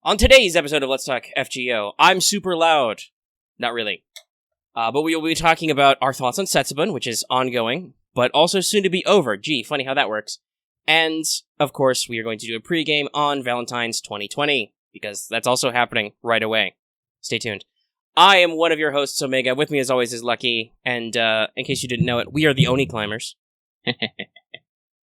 On today's episode of Let's Talk FGO, I'm super loud. Not really. But we will be talking about our thoughts on Setsubun, which is ongoing, but also soon to be over. Gee, funny how that works. And, of course, we are going to do a pregame on Valentines 2020, because that's also happening right away. Stay tuned. I am one of your hosts, Omega. With me, as always, is Lucky. And, in case you didn't know it, we are the Oni Climbers.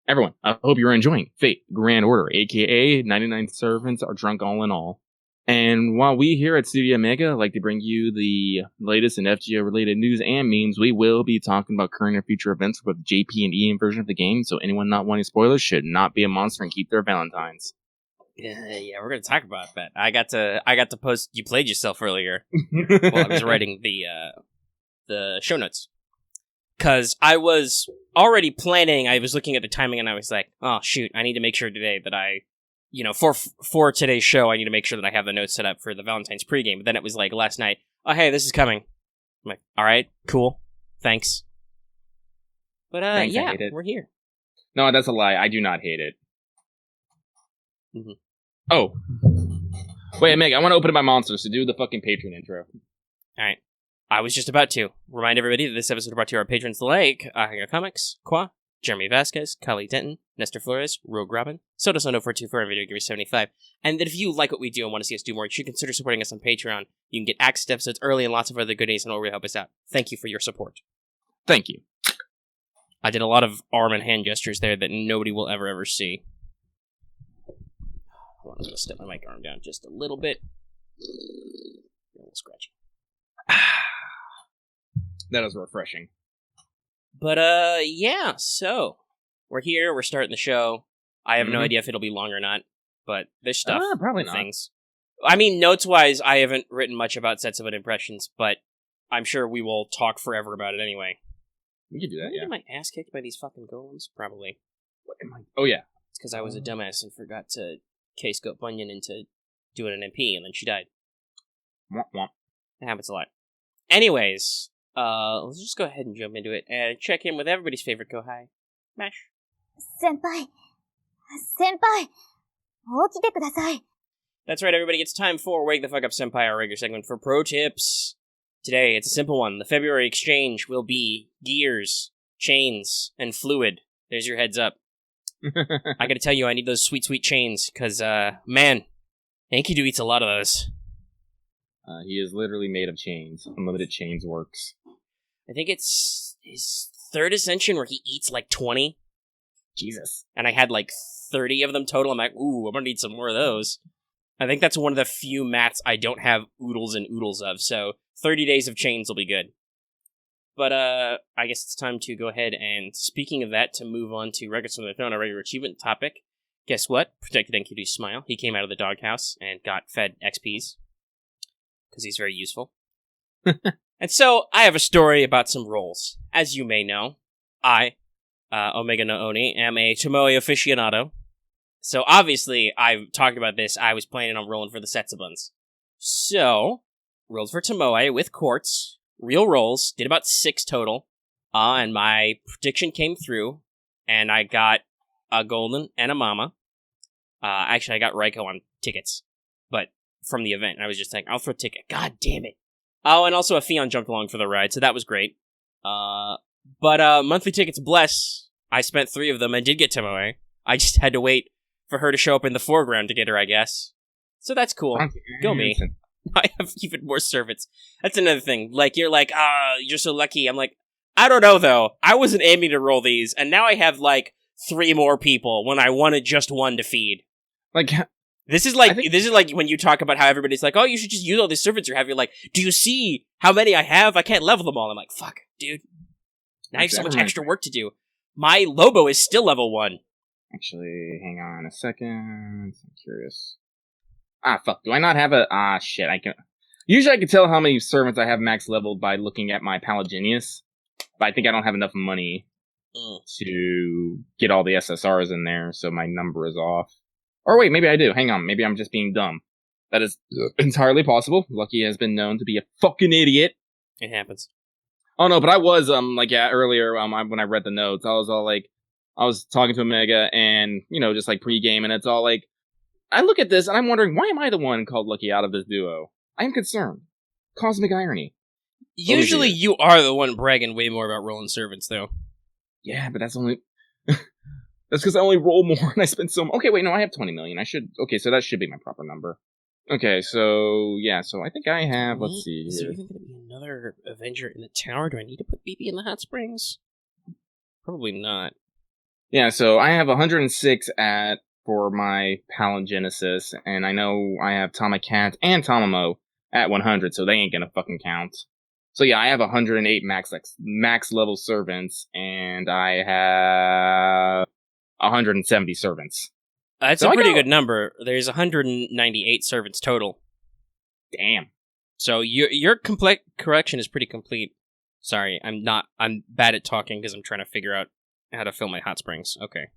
Everyone, I hope you're enjoying Fate Grand Order, aka 99 Servants Are Drunk All in All. And while we here at Studio Omega like to bring you the latest in FGO-related news and memes, we will be talking about current and future events for the JP and EM version of the game, so anyone not wanting spoilers should not be a monster and keep their Valentines. Yeah, we're going to talk about that. I got to post, you played yourself earlier while I was writing the show notes. Because I was already planning, I was looking at the timing, and I was like, oh, shoot, I need to make sure today that I, for today's show, I need to make sure that I have the notes set up for the Valentine's pregame. But then it was like, last night, oh, hey, this is coming. I'm like, all right, cool, thanks. But, thanks, yeah, we're here. No, that's a lie. I do not hate it. Mm-hmm. Oh. Wait, Meg, I want to open up my monsters to do the fucking Patreon intro. All right. I was just about to remind everybody that this episode is brought to our patrons like Ahanga Comics, Qua, Jeremy Vasquez, Kali Denton, Nestor Flores, Rogue Robin, Soda424, and Video Giver 75. And that if you like what we do and want to see us do more, you should consider supporting us on Patreon. You can get access to episodes early and lots of other goodies, and it'll really help us out. Thank you for your support. Thank you. I did a lot of arm and hand gestures there that nobody will ever see. Hold on, I'm going to step my mic arm down just a little bit. A little scratchy. That is refreshing. But, yeah, so, we're here, we're starting the show. I have no idea if it'll be long or not, but there's stuff. Probably not. Things. I mean, notes-wise, I haven't written much about Setsubad impressions, but I'm sure we will talk forever about it anyway. We could do that, Did I get my ass kicked by these fucking golems? Probably. What am I? Oh, yeah. It's because I was a dumbass and forgot to K-scope Bunyan into doing an MP, and then she died. Womp womp. It happens a lot. Anyways... let's just go ahead and jump into it and check in with everybody's favorite Kohai, Mash. Senpai! 起きてください. That's right, everybody. It's time for Wake the Fuck Up Senpai, our regular segment for pro tips. Today, it's a simple one. The February exchange will be gears, chains, and fluid. There's your heads up. I gotta tell you, I need those sweet, sweet chains, because, man, Enkidu eats a lot of those. He is literally made of chains. Unlimited chains works. I think it's his third ascension where he eats like 20. Jesus. And I had like 30 of them total. I'm like, ooh, I'm gonna need some more of those. I think that's one of the few mats I don't have oodles and oodles of, so 30 days of chains will be good. But, I guess it's time to go ahead and, speaking of that, to move on to Records from the Throne, our regular achievement topic. Guess what? Protected Enkidu's smile. He came out of the doghouse and got fed XPs. Because he's very useful. And so, I have a story about some rolls. As you may know, I, Omega no Oni, am a Tomoe aficionado. So, obviously, I've talked about this, I was planning on rolling for the Setsubuns. So, rolled for Tomoe with quartz, real rolls, did about 6 total, and my prediction came through, and I got a golden and a mama. Actually, I got Raiko on tickets, but from the event. And I was just like, I'll throw a ticket. God damn it. Oh, and also a Fion jumped along for the ride, so that was great. But monthly tickets, bless. I spent 3 of them and did get Tomoe. I just had to wait for her to show up in the foreground to get her, I guess. So that's cool. Go me. I have even more servants. That's another thing. Like, you're like, you're so lucky. I'm like, I don't know, though. I wasn't aiming to roll these, and now I have, like, 3 more people when I wanted just 1 to feed. Like... This is like when you talk about how everybody's like, oh, you should just use all these servants you have. You're like, do you see how many I have? I can't level them all. I'm like, fuck, dude. Now I have so much extra work to do. My Lobo is still level 1. Actually, hang on a second. I'm curious. Fuck. Do I not have a... shit. Usually I can tell how many servants I have max leveled by looking at my Palaginius. But I think I don't have enough money to get all the SSRs in there, so my number is off. Or wait, maybe I do. Hang on. Maybe I'm just being dumb. That is entirely possible. Lucky has been known to be a fucking idiot. It happens. Oh no, but I was, earlier, when I read the notes, I was all like, I was talking to Omega and, just like pregame, and it's all like, I look at this and I'm wondering, why am I the one called lucky out of this duo? I am concerned. Cosmic irony. Usually you are the one bragging way more about rolling servants, though. Yeah, but that's only... That's because I only roll more and I spend so much. Okay, wait, no, I have 20 million. Okay, so that should be my proper number. Okay, so, yeah, so I think I have, let's see. Is there even going to be another Avenger in the tower? Do I need to put BB in the hot springs? Probably not. Yeah, so I have 106 for my Palingenesis, and I know I have Tomacat and Tomamo at 100, so they ain't gonna fucking count. So yeah, I have 108 max level servants, and I have 170 servants. That's a pretty good number. There's 198 servants total. Damn. So your correction is pretty complete. Sorry, I'm bad at talking because I'm trying to figure out how to fill my hot springs. Okay.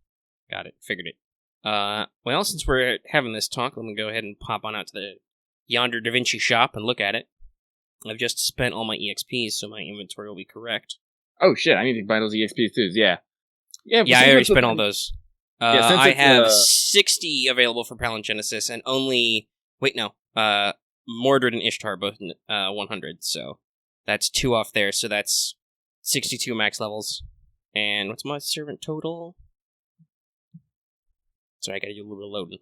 Got it. Figured it. Well, since we're having this talk, let me go ahead and pop on out to the Yonder Da Vinci shop and look at it. I've just spent all my EXPs, so my inventory will be correct. Oh shit, I need to buy those EXPs too, yeah. Yeah, I already spent all those. I have 60 available for Palingenesis, and only... Wait, no. Mordred and Ishtar both 100, so that's 2 off there, so that's 62 max levels. And what's my servant total? Sorry, I gotta do a little bit of loading.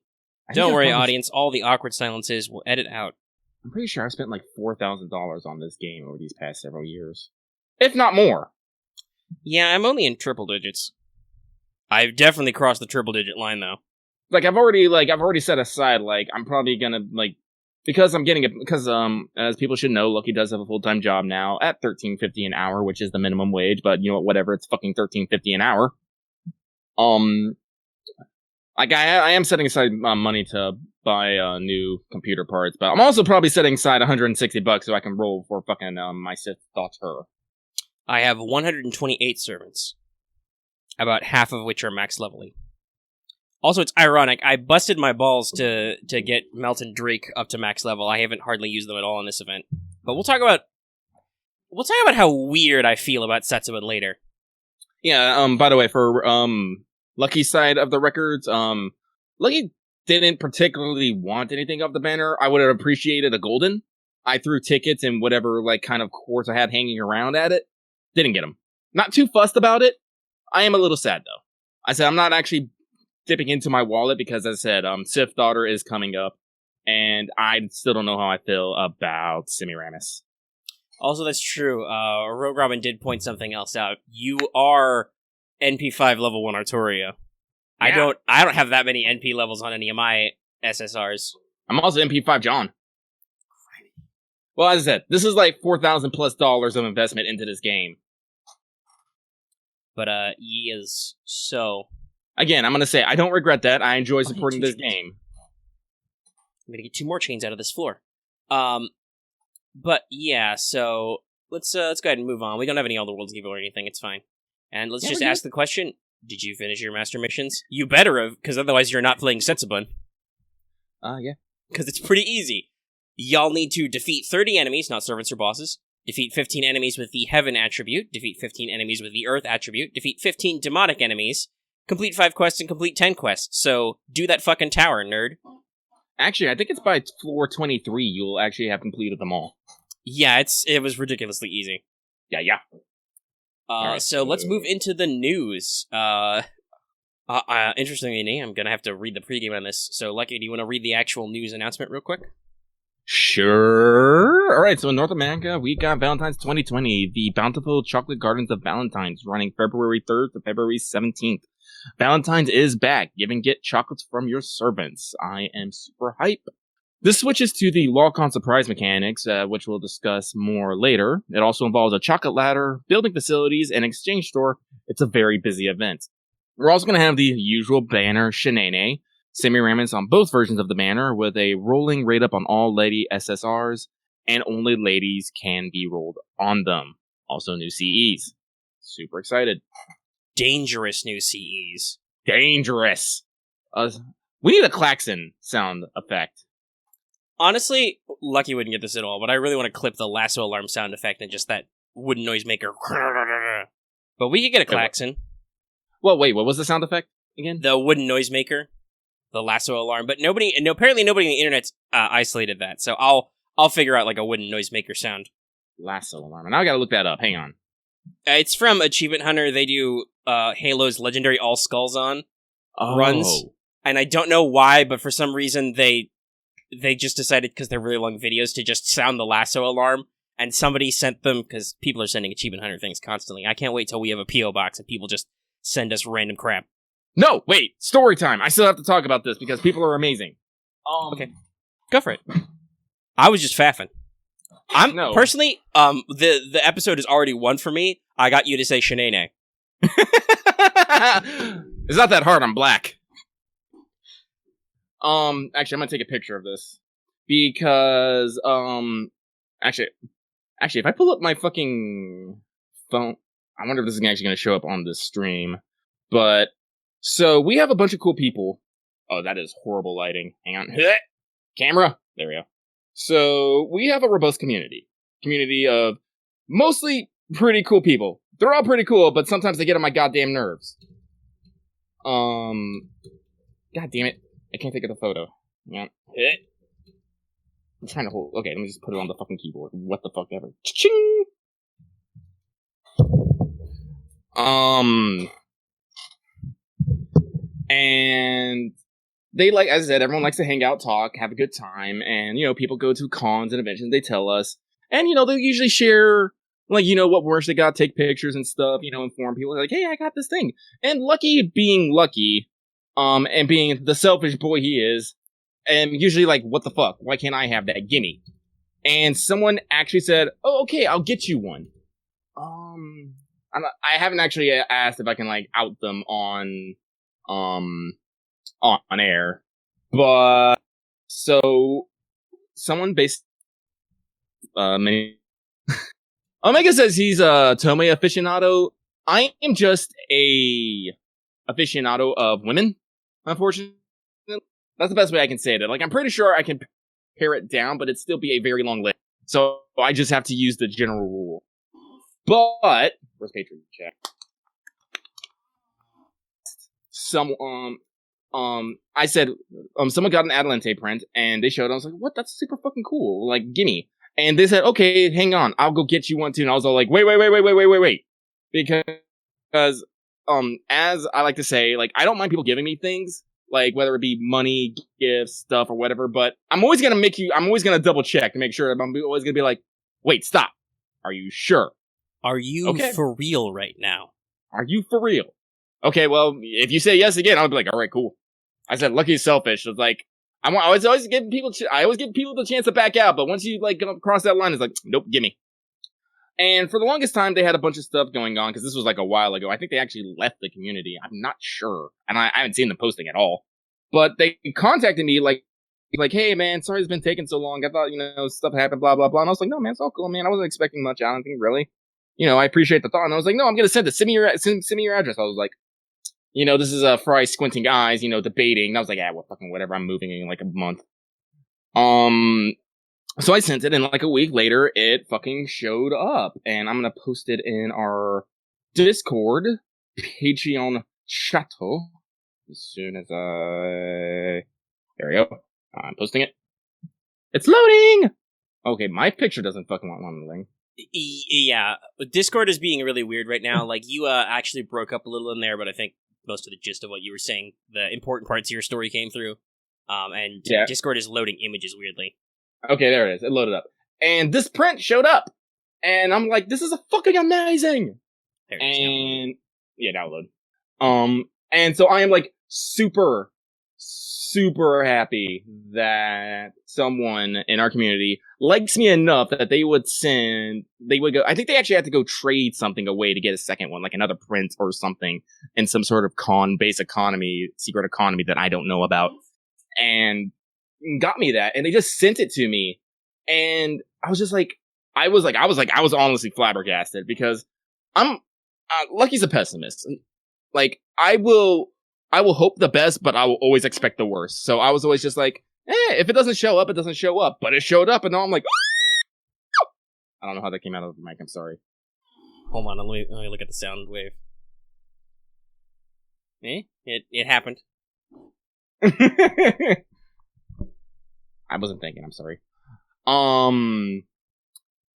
Don't worry, audience, all the awkward silences will edit out. I'm pretty sure I spent like $4,000 on this game over these past several years. If not more. Yeah, I'm only in triple digits. I've definitely crossed the triple digit line, though. Like, I've already set aside, like, I'm probably gonna, like, because as people should know, Lucky does have a full-time job now at $13.50 an hour, which is the minimum wage, but you know what, whatever, it's fucking $13.50 an hour. Like, I am setting aside money to buy new computer parts, but I'm also probably setting aside $160 so I can roll for fucking my Sith daughter. I have 128 servants, about half of which are max leveling. Also, it's ironic. I busted my balls to get Melt and Drake up to max level. I haven't hardly used them at all in this event. But we'll talk about how weird I feel about Setsubad later. Yeah. By the way, for Lucky's side of the records, Lucky didn't particularly want anything of the banner. I would have appreciated a golden. I threw tickets and whatever like kind of quartz I had hanging around at it. Didn't get them. Not too fussed about it. I am a little sad though. I said I'm not actually dipping into my wallet because, as I said, Sith Daughter is coming up, and I still don't know how I feel about Semiramis. Also, that's true. Rogue Robin did point something else out. You are NP5 level 1 Arturia. Yeah. I don't have that many NP levels on any of my SSRs. I'm also NP5 John. Well, as I said, this is like $4,000+ of investment into this game. But yes, so again, I'm gonna say I don't regret that. I enjoy supporting this game. I'm gonna get 2 more chains out of this floor. But yeah, so let's go ahead and move on. We don't have any Elder Worlds Evil or anything. It's fine. And let's just ask the question: did you finish your master missions? You better have, because otherwise you're not playing Setsubun. Yeah. Because it's pretty easy. Y'all need to defeat 30 enemies, not servants or bosses. Defeat 15 enemies with the Heaven attribute. Defeat 15 enemies with the Earth attribute. Defeat 15 demonic enemies. Complete 5 quests and complete 10 quests. So, do that fucking tower, nerd. Actually, I think it's by floor 23 you'll actually have completed them all. Yeah, it was ridiculously easy. Yeah. So let's move into the news. Interestingly, I'm gonna have to read the pregame on this. So, Lucky, do you want to read the actual news announcement real quick? Sure. Alright, so in North America, we got Valentines 2020, the Bountiful Chocolate Gardens of Valentines, running February 3rd to February 17th. Valentines is back. Give and get chocolates from your servants. I am super hype. This switches to the Log-Con surprise mechanics, which we'll discuss more later. It also involves a chocolate ladder, building facilities, and exchange store. It's a very busy event. We're also going to have the usual banner shenane, Semiramis on both versions of the banner, with a rolling rate up on all lady SSRs, and only ladies can be rolled on them. Also new CEs. Super excited. Dangerous new CEs. Dangerous! We need a klaxon sound effect. Honestly, Lucky wouldn't get this at all, but I really want to clip the lasso alarm sound effect and just that wooden noise maker. But we could get a klaxon. Well, wait, what was the sound effect again? The wooden noise maker. the lasso alarm, but apparently nobody on the internet's isolated that. So I'll figure out like a wooden noisemaker sound. Lasso alarm. And now I gotta look that up. Hang on. It's from Achievement Hunter. They do Halo's legendary All Skulls on runs, and I don't know why, but for some reason they just decided, because they're really long videos, to just sound the lasso alarm. And somebody sent them, because people are sending Achievement Hunter things constantly. I can't wait till we have a P.O. box and people just send us random crap. No, wait, story time. I still have to talk about this because people are amazing. Okay, go for it. I was just faffing. Personally, the episode is already won for me. I got you to say Shenane. It's not that hard, I'm black. Actually, I'm gonna take a picture of this. Because, actually, if I pull up my fucking phone, I wonder if this is actually gonna show up on this stream. But, so, we have a bunch of cool people. Oh, that is horrible lighting. Hang on. Camera! There we go. So, we have a robust community. Community of mostly pretty cool people. They're all pretty cool, but sometimes they get on my goddamn nerves. God damn it. I can't think of the photo. Yeah. I'm trying to hold. Okay, let me just put it on the fucking keyboard. What the fuck ever. Cha-ching! And they like, as I said, everyone likes to hang out, talk, have a good time, and, you know, people go to cons and events, they tell us, and, you know, they usually share, like, you know, what works they got, take pictures and stuff, you know, inform people, like, hey, I got this thing. And Lucky being Lucky, and being the selfish boy he is, and usually like, what the fuck? Why can't I have that? Gimme. And someone actually said, oh, okay, I'll get you one. I haven't actually asked if I can, like, out them on air. But, so, someone based, Omega says he's a Tome aficionado. I am just a aficionado of women, unfortunately. That's the best way I can say it. Like, I'm pretty sure I can pare it down, but it'd still be a very long list. So I just have to use the general rule. But where's Patreon chat? I said, someone got an Adelante print, and they showed it. I was like, what? That's super fucking cool. Like, gimme. And they said, okay, hang on, I'll go get you one too. And I was all like, wait. Because, as I like to say, like, I don't mind people giving me things. Like, whether it be money, gifts, stuff, or whatever, but I'm always gonna double check to make sure. I'm always gonna be like, wait, stop. Are you sure? Are you for real right now? Are you for real? Okay, well, if you say yes again, I'll be like, alright, cool. I said, Lucky's selfish. It's like, I always give people the chance to back out, but once you, like, cross that line, it's like, nope, gimme. And for the longest time, they had a bunch of stuff going on, because this was like a while ago. I think they actually left the community. I'm not sure. And I haven't seen them posting at all. But they contacted me like, hey, man, sorry it's been taking so long. I thought, you know, stuff happened, blah, blah, blah. And I was like, no, man, it's all cool, man. I wasn't expecting much. I don't think really. You know, I appreciate the thought. And I was like, no, I'm going to send it. Send me your address. I was like, you know, this is Fry squinting eyes, you know, debating. And I was like, well, fucking whatever. I'm moving in like a month. So I sent it, and like a week later, it fucking showed up. And I'm gonna post it in our Discord, Patreon Chateau, as soon as there we go. I'm posting it. It's loading! Okay, my picture doesn't fucking want one thing. Yeah, Discord is being really weird right now. Like, you actually broke up a little in there, but I think most of the gist of what you were saying, the important parts of your story came through. And yeah. Discord is loading images weirdly. Okay, there it is. It loaded up. And this print showed up. And I'm like, this is fucking amazing! There it is. And yeah, download. And so I am like super happy that someone in our community likes me enough that they would go, I think they actually had to go trade something away to get a second one, like another print or something in some sort of secret economy that I don't know about. And got me that, and they just sent it to me. And I was just like, I was honestly flabbergasted, because Lucky's a pessimist. Like, I will hope the best, but I will always expect the worst. So I was always just like, if it doesn't show up, it doesn't show up. But it showed up, and now I'm like, I don't know how that came out of the mic. I'm sorry. Hold on, let me look at the sound wave. It happened. I wasn't thinking. I'm sorry.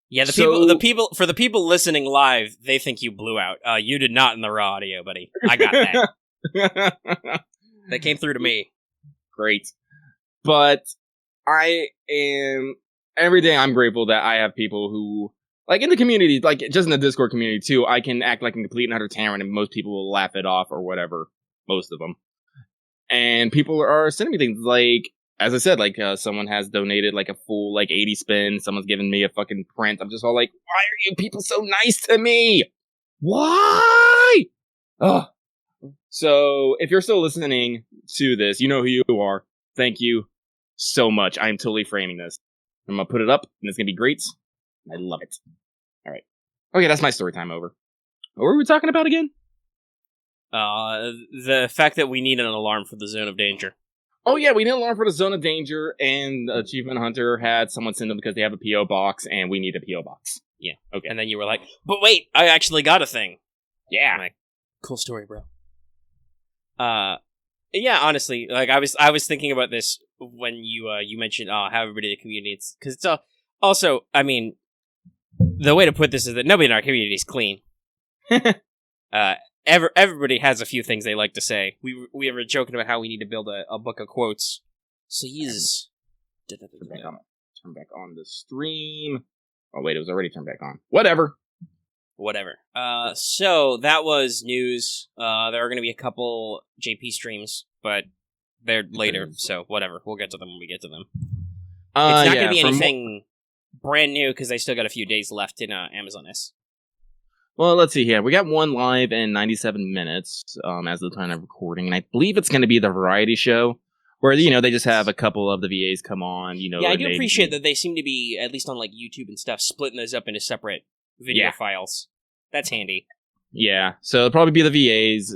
Yeah, So- the people listening live, they think you blew out. You did not in the raw audio, buddy. I got that. That came through to me. Great. But I am every day I'm grateful that I have people who like in the community, like just in the Discord community too, I can act like a complete and utter Terran and most people will laugh it off or whatever. Most of them. And people are sending me things like, as I said, like someone has donated like a full like 80 spin, someone's given me a fucking print. I'm just all like, why are you people so nice to me? Why? Ugh. So if you're still listening to this, you know who you are. Thank you so much. I am totally framing this. I'm gonna put it up, and it's gonna be great. I love it. All right. Okay, that's my story time over. What were we talking about again? The fact that we need an alarm for the zone of danger. Oh yeah, we need an alarm for the zone of danger, and Achievement Hunter had someone send them because they have a PO box, and we need a PO box. Yeah. Okay. And then you were like, but wait, I actually got a thing. Yeah. I'm like, cool story, bro. Yeah, honestly, like I was thinking about this when you mentioned how everybody in the community, it's because it's also, I mean, the way to put this is that nobody in our community is clean. Everybody has a few things they like to say. We were joking about how we need to build a book of quotes. So use Turn back on the stream. Oh wait, it was already turned back on. Whatever. So that was news. There are going to be a couple JP streams, but they're later, so whatever. We'll get to them when we get to them. It's not going to be anything brand new because they still got a few days left in Amazon S. Well, let's see here. We got one live in 97 minutes as of the time of recording, and I believe it's going to be the variety show where, you know, they just have a couple of the VAs come on, you know. Yeah, I do appreciate that they seem to be, at least on like YouTube and stuff, splitting those up into separate video files. That's handy. Yeah, so it'll probably be the VAs.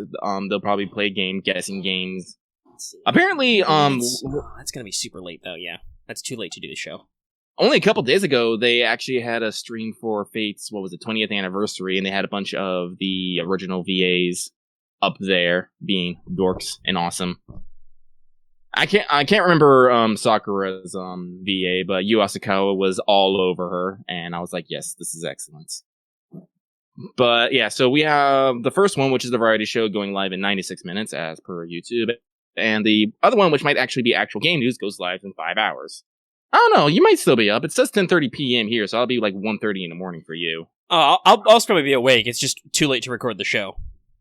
They'll probably play guessing games. Apparently, that's going to be super late, though, yeah. That's too late to do the show. Only a couple days ago, they actually had a stream for Fate's, 20th anniversary, and they had a bunch of the original VAs up there being dorks and awesome. I can't remember Sakura's VA, but Yu Asakawa was all over her, and I was like, yes, this is excellent. But yeah, so we have the first one, which is the variety show, going live in 96 minutes as per YouTube, and the other one, which might actually be actual game news, goes live in 5 hours. I don't know. You might still be up. It says 10:30 p.m. here, so I'll be like 1:30 in the morning for you. I'll probably be awake. It's just too late to record the show.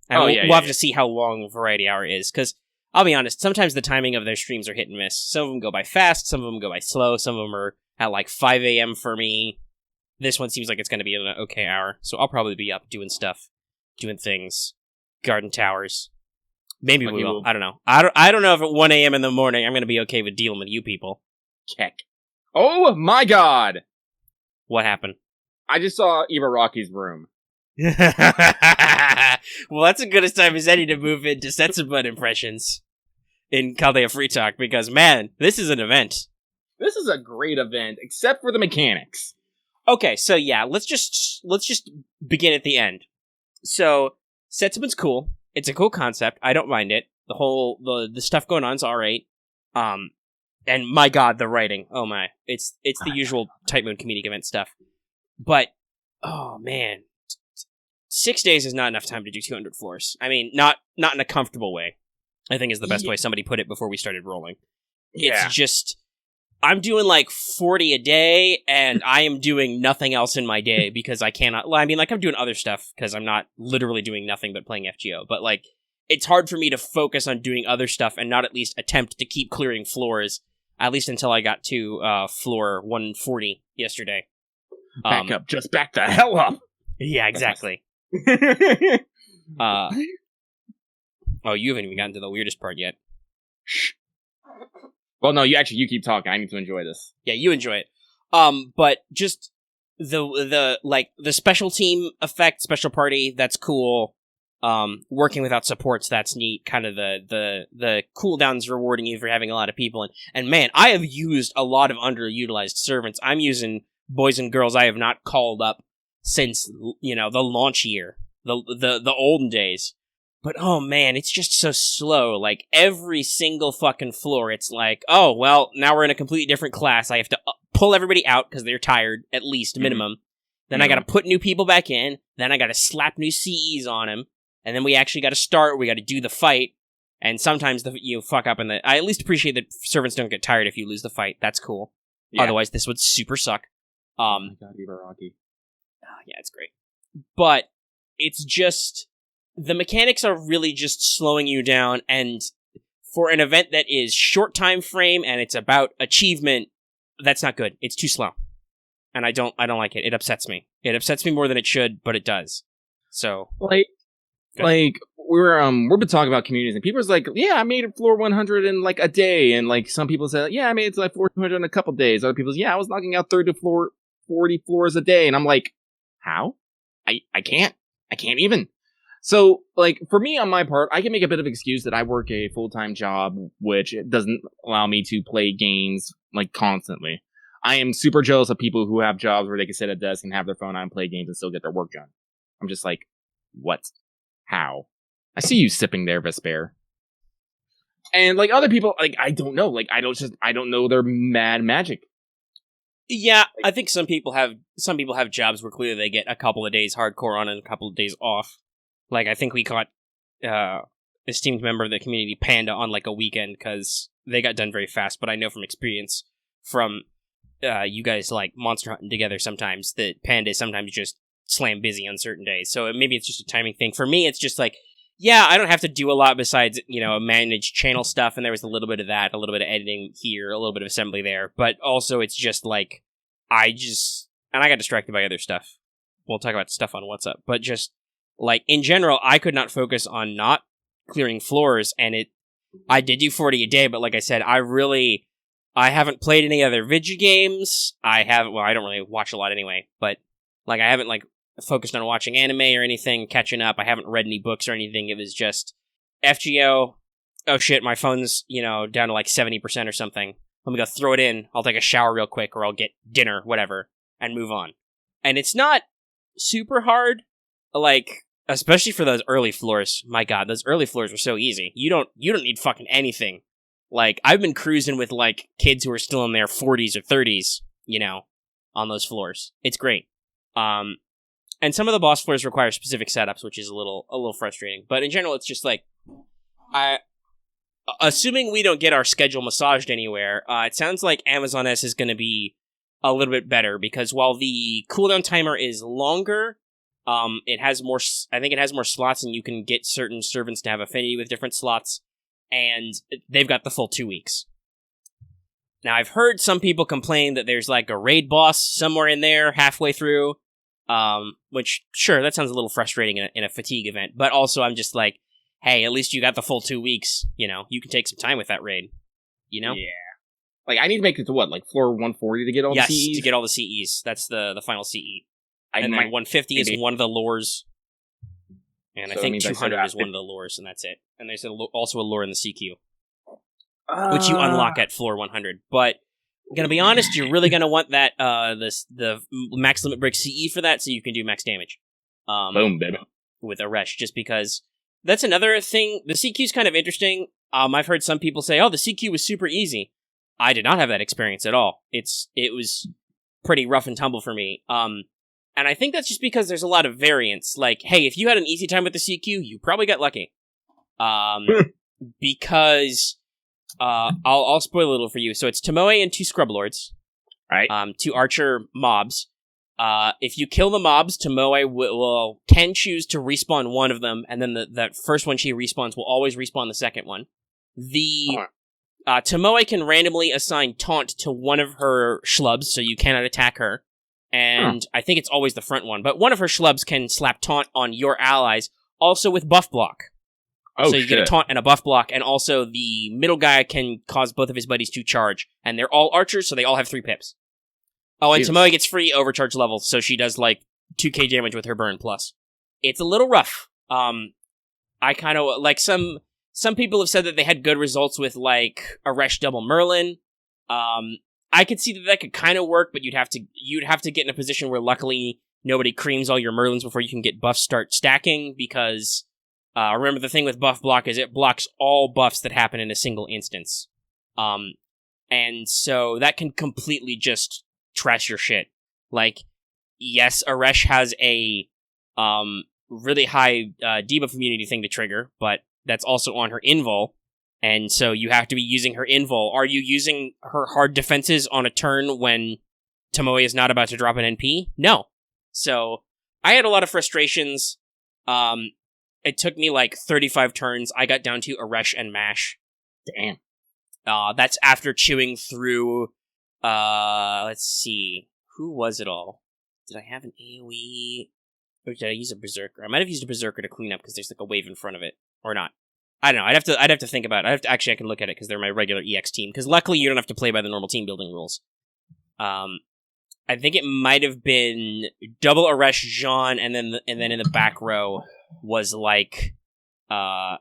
And we'll have to see how long Variety Hour is, because I'll be honest, sometimes the timing of their streams are hit and miss. Some of them go by fast, some of them go by slow, some of them are at like 5 a.m. for me. This one seems like it's going to be an okay hour, so I'll probably be up doing stuff, doing things, garden towers. Maybe we will. I don't know. I don't know if at 1 a.m. in the morning I'm going to be okay with dealing with you people. Check. Oh my god! What happened? I just saw Ibaraki's room. Well, that's as good a time as any to move into Setsubun impressions in Chaldea Free Talk, because, man, this is an event. This is a great event, except for the mechanics. Okay, so yeah, let's just begin at the end. So, Setsubun's cool. It's a cool concept. I don't mind it. The stuff going on is alright. And my god, the writing. Oh my. It's the usual Type Moon comedic event stuff. But, oh man. 6 days is not enough time to do 200 floors. I mean, not in a comfortable way, I think is the best way somebody put it before we started rolling. Yeah. It's just, I'm doing like 40 a day, and I am doing nothing else in my day because I cannot, well, I mean, like, I'm doing other stuff because I'm not literally doing nothing but playing FGO, but like, it's hard for me to focus on doing other stuff and not at least attempt to keep clearing floors, at least until I got to floor 140 yesterday. Back up. Just back the hell up! Yeah, exactly. Oh, you haven't even gotten to the weirdest part yet. Shh. Well, no, you keep talking. I need to enjoy this. Yeah, you enjoy it. But just the special team effect, special party, that's cool. Working without supports, that's neat. Kind of the cooldowns rewarding you for having a lot of people. And man, I have used a lot of underutilized servants. I'm using boys and girls I have not called up since, the launch year, the olden days. But oh man, it's just so slow. Like every single fucking floor, it's like, oh well, now we're in a completely different class. I have to pull everybody out because they're tired, at least minimum. Then I got to put new people back in. Then I got to slap new CEs on them, and then we actually got to start. We got to do the fight, and sometimes you fuck up. I at least appreciate that servants don't get tired if you lose the fight. That's cool. Yeah. Otherwise, this would super suck. Oh my god, Ibaraki. Yeah, it's great, but it's just. The mechanics are really just slowing you down, and for an event that is short time frame and it's about achievement, that's not good. It's too slow. And I don't like it. It upsets me. It upsets me more than it should, but it does. So we're we've been talking about communities, and people's like, yeah, I made it floor 100 in like a day, and like some people say, yeah, I made it to like 400 in a couple days. Other people say, yeah, I was knocking out 30 to 40 floors a day, and I'm like, how? I can't even. So, like, for me, on my part, I can make a bit of excuse that I work a full-time job, which doesn't allow me to play games, like, constantly. I am super jealous of people who have jobs where they can sit at a desk and have their phone on and play games and still get their work done. I'm just like, what? How? I see you sipping there, Vesper. And, like, other people, like, I don't know. Like, I don't know their mad magic. Yeah, I think some people have jobs where clearly they get a couple of days hardcore on and a couple of days off. Like, I think we caught esteemed member of the community, Panda, on, like, a weekend, because they got done very fast, but I know from experience from you guys, like, monster hunting together sometimes, that Panda is sometimes just slam busy on certain days, so maybe it's just a timing thing. For me, it's just like, yeah, I don't have to do a lot besides, manage channel stuff, and there was a little bit of that, a little bit of editing here, a little bit of assembly there, but also it's just, like, and I got distracted by other stuff. We'll talk about stuff on What's Up, but just, like, in general, I could not focus on not clearing floors, and I did do 40 a day, but like I said, I haven't played any other video games. I don't really watch a lot anyway, but, like, I haven't, like, focused on watching anime or anything, catching up. I haven't read any books or anything. It was just FGO. Oh shit, my phone's, down to, like, 70% or something. Let me go throw it in. I'll take a shower real quick, or I'll get dinner, whatever, and move on. And it's not super hard, like, especially for those early floors. My god, those early floors were so easy. You don't need fucking anything. Like, I've been cruising with, like, kids who are still in their 40s or 30s, on those floors. It's great. And some of the boss floors require specific setups, which is a little frustrating. But in general, it's just like, assuming we don't get our schedule massaged anywhere, it sounds like Amazon S is going to be a little bit better, because while the cooldown timer is longer, it has more slots, and you can get certain servants to have affinity with different slots, and they've got the full 2 weeks. Now, I've heard some people complain that there's, like, a raid boss somewhere in there halfway through, which, sure, that sounds a little frustrating in a fatigue event, but also I'm just like, hey, at least you got the full 2 weeks, you can take some time with that raid, Yeah. Like, I need to make it to what, like, floor 140 to get all the CEs? Yes, to get all the CEs. That's the final CE. And then 150 is one of the lures. And so I think 200 is one of the lures, and that's it. And there's also a lure in the CQ, which you unlock at floor 100. But, gonna be honest, you're really gonna want that, the max limit break CE for that, so you can do max damage. Boom, baby. With a Resh, just because that's another thing. The CQ is kind of interesting. I've heard some people say, oh, the CQ was super easy. I did not have that experience at all. It was pretty rough and tumble for me. And I think that's just because there's a lot of variance. Like, hey, if you had an easy time with the CQ, you probably got lucky. Because, I'll spoil a little for you. So it's Tomoe and 2 Scrub Lords. Right. 2 Archer mobs. If you kill the mobs, Tomoe can choose to respawn one of them, and then that first one she respawns will always respawn the second one. Tomoe can randomly assign taunt to one of her schlubs, so you cannot attack her. And I think it's always the front one, but one of her schlubs can slap taunt on your allies, also with buff block. Oh, so you get a taunt and a buff block, and also the middle guy can cause both of his buddies to charge, and they're all archers, so they all have 3 pips. Oh, and Tomoe gets free overcharge levels, so she does, like, 2k damage with her burn plus. It's a little rough. I kind of, like, some people have said that they had good results with, like, a Resh double Merlin. I could see that could kind of work, but you'd have to get in a position where luckily nobody creams all your Merlins before you can get buffs start stacking, because Remember, the thing with buff block is it blocks all buffs that happen in a single instance. And so that can completely just trash your shit. Like, yes, Aresh has a really high debuff immunity thing to trigger, but that's also on her invul, and so you have to be using her invul. Are you using her hard defenses on a turn when Tomoe is not about to drop an NP? No. So I had a lot of frustrations. It took me like 35 turns. I got down to Aresh and Mash. Damn. That's after chewing through, let's see, who was it all? Did I have an AoE? Or did I use a Berserker? I might have used a Berserker to clean up because there's like a wave in front of it. Or not. I don't know. I'd have to think about it. I can look at it because they're my regular EX team. Because luckily you don't have to play by the normal team building rules. I think it might have been double Aresh Jean, and then in the back row was like Tamamo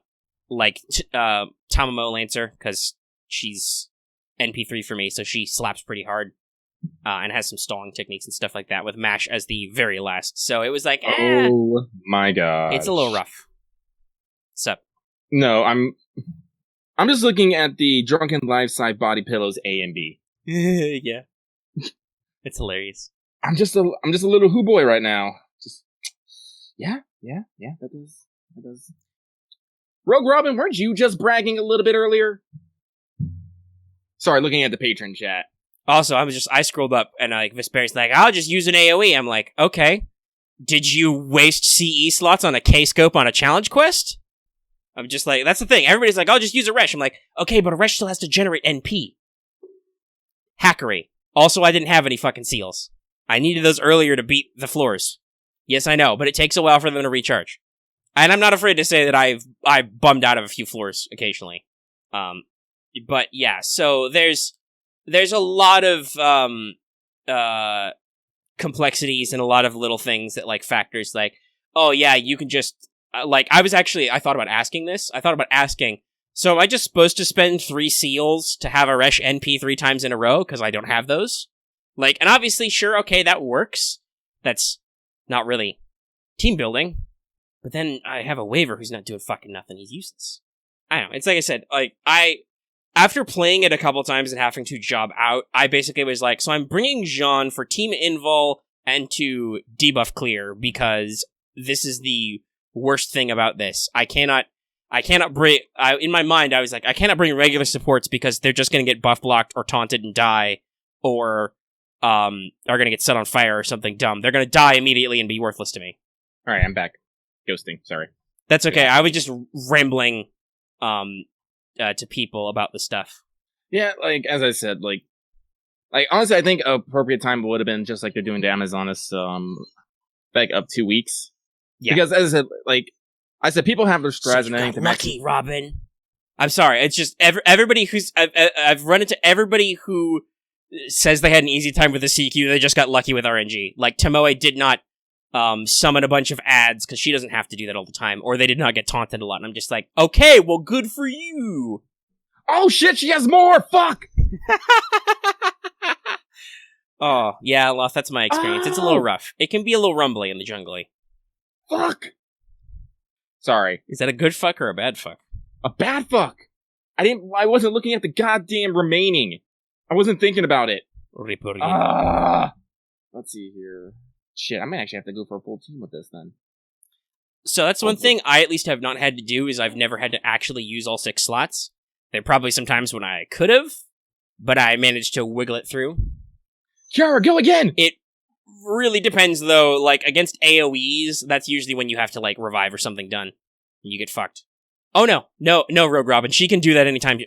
Lancer, because she's NP3 for me, so she slaps pretty hard. And has some stalling techniques and stuff like that, with Mash as the very last. So it was like, oh my god, it's a little rough. Sup? No, I'm just looking at the Drunken Life side body pillows A and B. Yeah, it's hilarious. I'm just a little hoo boy right now. Just yeah. That does. Rogue Robin, weren't you just bragging a little bit earlier? Sorry, looking at the patron chat. Also, I scrolled up and like Vesperian's like, I'll just use an AoE. I'm like, okay. Did you waste CE slots on a K-scope on a challenge quest? I'm just like, that's the thing. Everybody's like, I'll just use a Resh. I'm like, okay, but a Resh still has to generate NP. Hackery. Also, I didn't have any fucking seals. I needed those earlier to beat the floors. Yes, I know, but it takes a while for them to recharge. And I'm not afraid to say that I've bummed out of a few floors occasionally. But yeah, so there's a lot of complexities and a lot of little things that like factors like, oh yeah, you can just like, I thought about asking this. I thought about asking, so am I just supposed to spend 3 seals to have a Resh NP 3 times in a row because I don't have those? Like, and obviously, sure, okay, that works. That's not really team building. But then I have a waiver who's not doing fucking nothing. He's useless. I don't know. It's like I said, like, after playing it a couple times and having to job out, I basically was like, so I'm bringing Jean for team invul and to debuff clear, because this is the worst thing about this. I cannot bring, in my mind, I was like, I cannot bring regular supports because they're just going to get buff blocked or taunted and die, or are going to get set on fire or something dumb. They're going to die immediately and be worthless to me. Alright, I'm back. Ghosting, sorry. That's okay. Yeah. I was just rambling to people about the stuff. Yeah, like, as I said, like honestly, I think an appropriate time would have been just like they're doing to Amazonas, back up 2 weeks. Yeah. Because, as I said, people have their strats and anything. Lucky, Robin. I'm sorry. It's just everybody who's I've run into everybody who says they had an easy time with the CQ. They just got lucky with RNG. Like, Tomoe did not summon a bunch of ads because she doesn't have to do that all the time, or they did not get taunted a lot. And I'm just like, okay, well, good for you. Oh shit, she has more. Fuck. Oh yeah, Loth, that's my experience. It's a little rough. It can be a little rumbly in the jungly. Fuck. Sorry. Is that a good fuck or a bad fuck? A bad fuck. I wasn't looking at the goddamn remaining. I wasn't thinking about it. Let's see here. Shit, I might actually have to go for a full team with this then. So that's one thing I at least have not had to do, is I've never had to actually use all 6 slots. There are probably some times when I could have, but I managed to wiggle it through. Kiara, go again! It really depends, though. Like, against AoEs, that's usually when you have to, like, revive or something done. And you get fucked. Oh, no, Rogue Robin. She can do that anytime,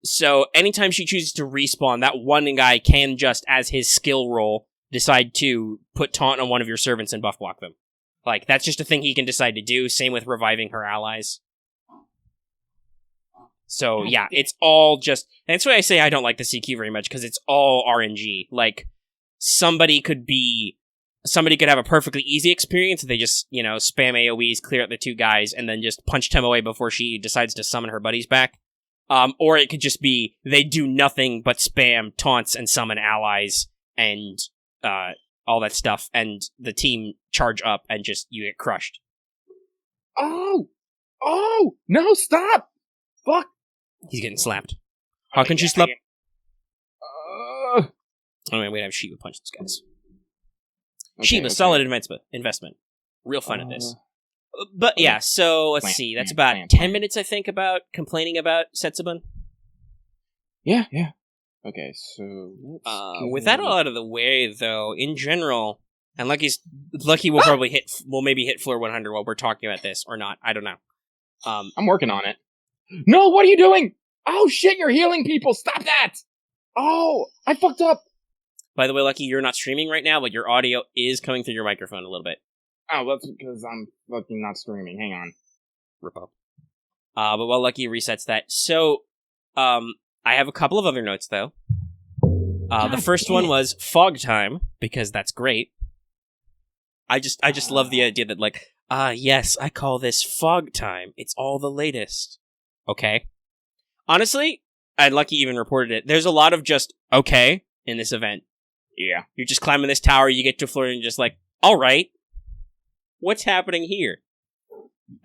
so anytime she chooses to respawn, that one guy can just, as his skill roll, decide to put taunt on one of your servants and buff block them. Like, that's just a thing he can decide to do. Same with reviving her allies. So, yeah, it's all just... That's why I say I don't like the CQ very much, because it's all RNG. Like, somebody could have a perfectly easy experience. They just, spam AoEs, clear out the 2 guys, and then just punch Tomoe before she decides to summon her buddies back. Or it could just be, they do nothing but spam taunts and summon allies, and all that stuff, and the team charge up, and just, you get crushed. Oh! No, stop! Fuck! He's getting slapped. How can she slap? Uh, Oh, man, we'd have Shiba punch these guys. okay, Shiba, okay. solid investment. Real fun at this. But yeah, so let's see. That's about plan. 10 minutes, I think, about complaining about Setsubun. Yeah. Okay, so With that all out of the way, though, in general, and Lucky will probably maybe hit floor 100 while we're talking about this, or not. I don't know. I'm working on it. No, what are you doing? Oh shit, you're healing people. Stop that! Oh, I fucked up. By the way, Lucky, you're not streaming right now, but your audio is coming through your microphone a little bit. Oh, that's because I'm fucking not streaming. Hang on. Rip up. But while Lucky resets that, so I have a couple of other notes though. The first one was fog time, because that's great. I just love the idea that yes, I call this fog time. It's all the latest. Okay. Honestly, Lucky even reported it. There's a lot of just okay in this event. Yeah. You're just climbing this tower, you get to a floor, and you're just like, all right, what's happening here?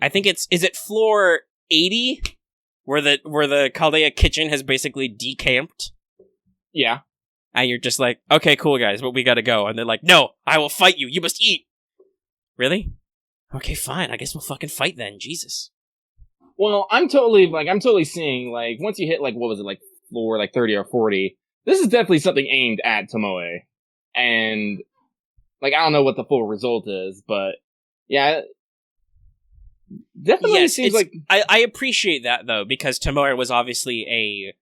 I think is it floor 80 where the Chaldea kitchen has basically decamped? Yeah. And you're just like, okay, cool guys, but we gotta go. And they're like, no, I will fight you. You must eat. Really? Okay, fine. I guess we'll fucking fight then. Jesus. Well, I'm totally seeing, once you hit, what was it, floor, 30 or 40, this is definitely something aimed at Tomoe. And, I don't know what the full result is, but, yeah, definitely seems like... I appreciate that, though, because Tomoe was obviously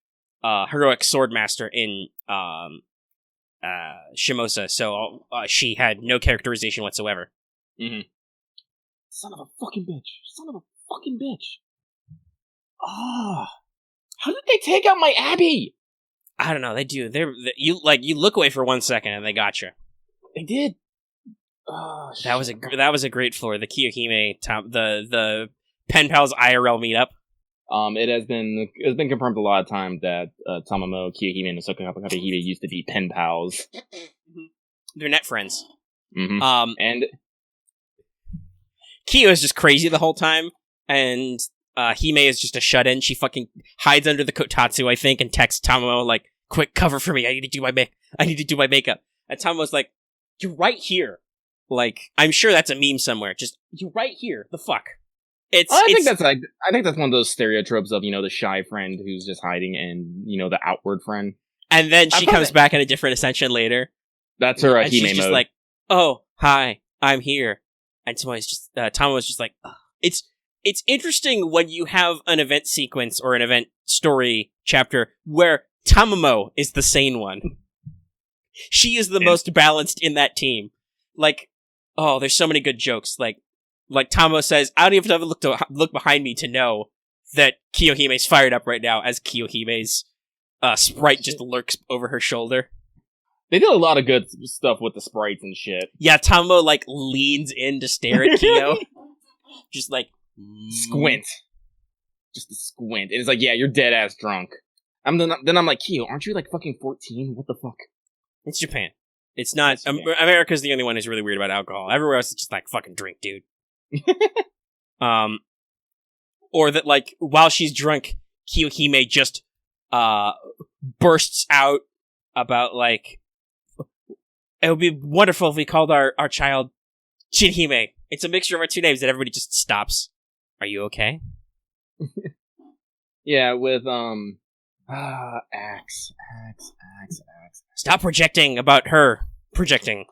a heroic swordmaster in Shimosa, so she had no characterization whatsoever. Mm-hmm. Son of a fucking bitch. Ah, how did they take out my Abby? I don't know. They do. You look away for 1 second and they got you. They did. Oh, that was a great floor. The Kiyohime the pen pals IRL meetup. It has been confirmed a lot of times that Tamamo, Kiyohime, and Soka Hime used to be pen pals. They're net friends. Mm-hmm. And Kiyo is just crazy the whole time, and Hime is just a shut-in. She fucking hides under the kotatsu, I think, and texts Tamamo "Quick, cover for me. I need to do my makeup." And Tamamo's like, "You're right here." I'm sure that's a meme somewhere. Just you're right here. The fuck. I think that's one of those stereotypes of the shy friend who's just hiding and the outward friend. And then she comes back in a different ascension later. That's her and Hime she's just mode. Oh, hi, I'm here. And Tomoe's just Tamo's just it's interesting when you have an event sequence or an event story chapter where Tamamo is the sane one. She is the most balanced in that team. There's so many good jokes. Like Tamamo says, I don't even have to look behind me to know that Kiyohime's fired up right now as Kiyohime's sprite just lurks over her shoulder. They did a lot of good stuff with the sprites and shit. Yeah, Tamamo leans in to stare at Kiyo. Just squint. Just a squint. And it's yeah, you're dead ass drunk. Then I'm like, Kiyo, aren't you fucking 14? What the fuck? It's Japan. It's not America's the only one who's really weird about alcohol. Everywhere else it's just fucking drink, dude. Or that while she's drunk, Kiyohime just bursts out about it would be wonderful if we called our child Shinhime. It's a mixture of our two names, and everybody just stops. Are you okay? Yeah, with Axe. Stop projecting about her. Projecting.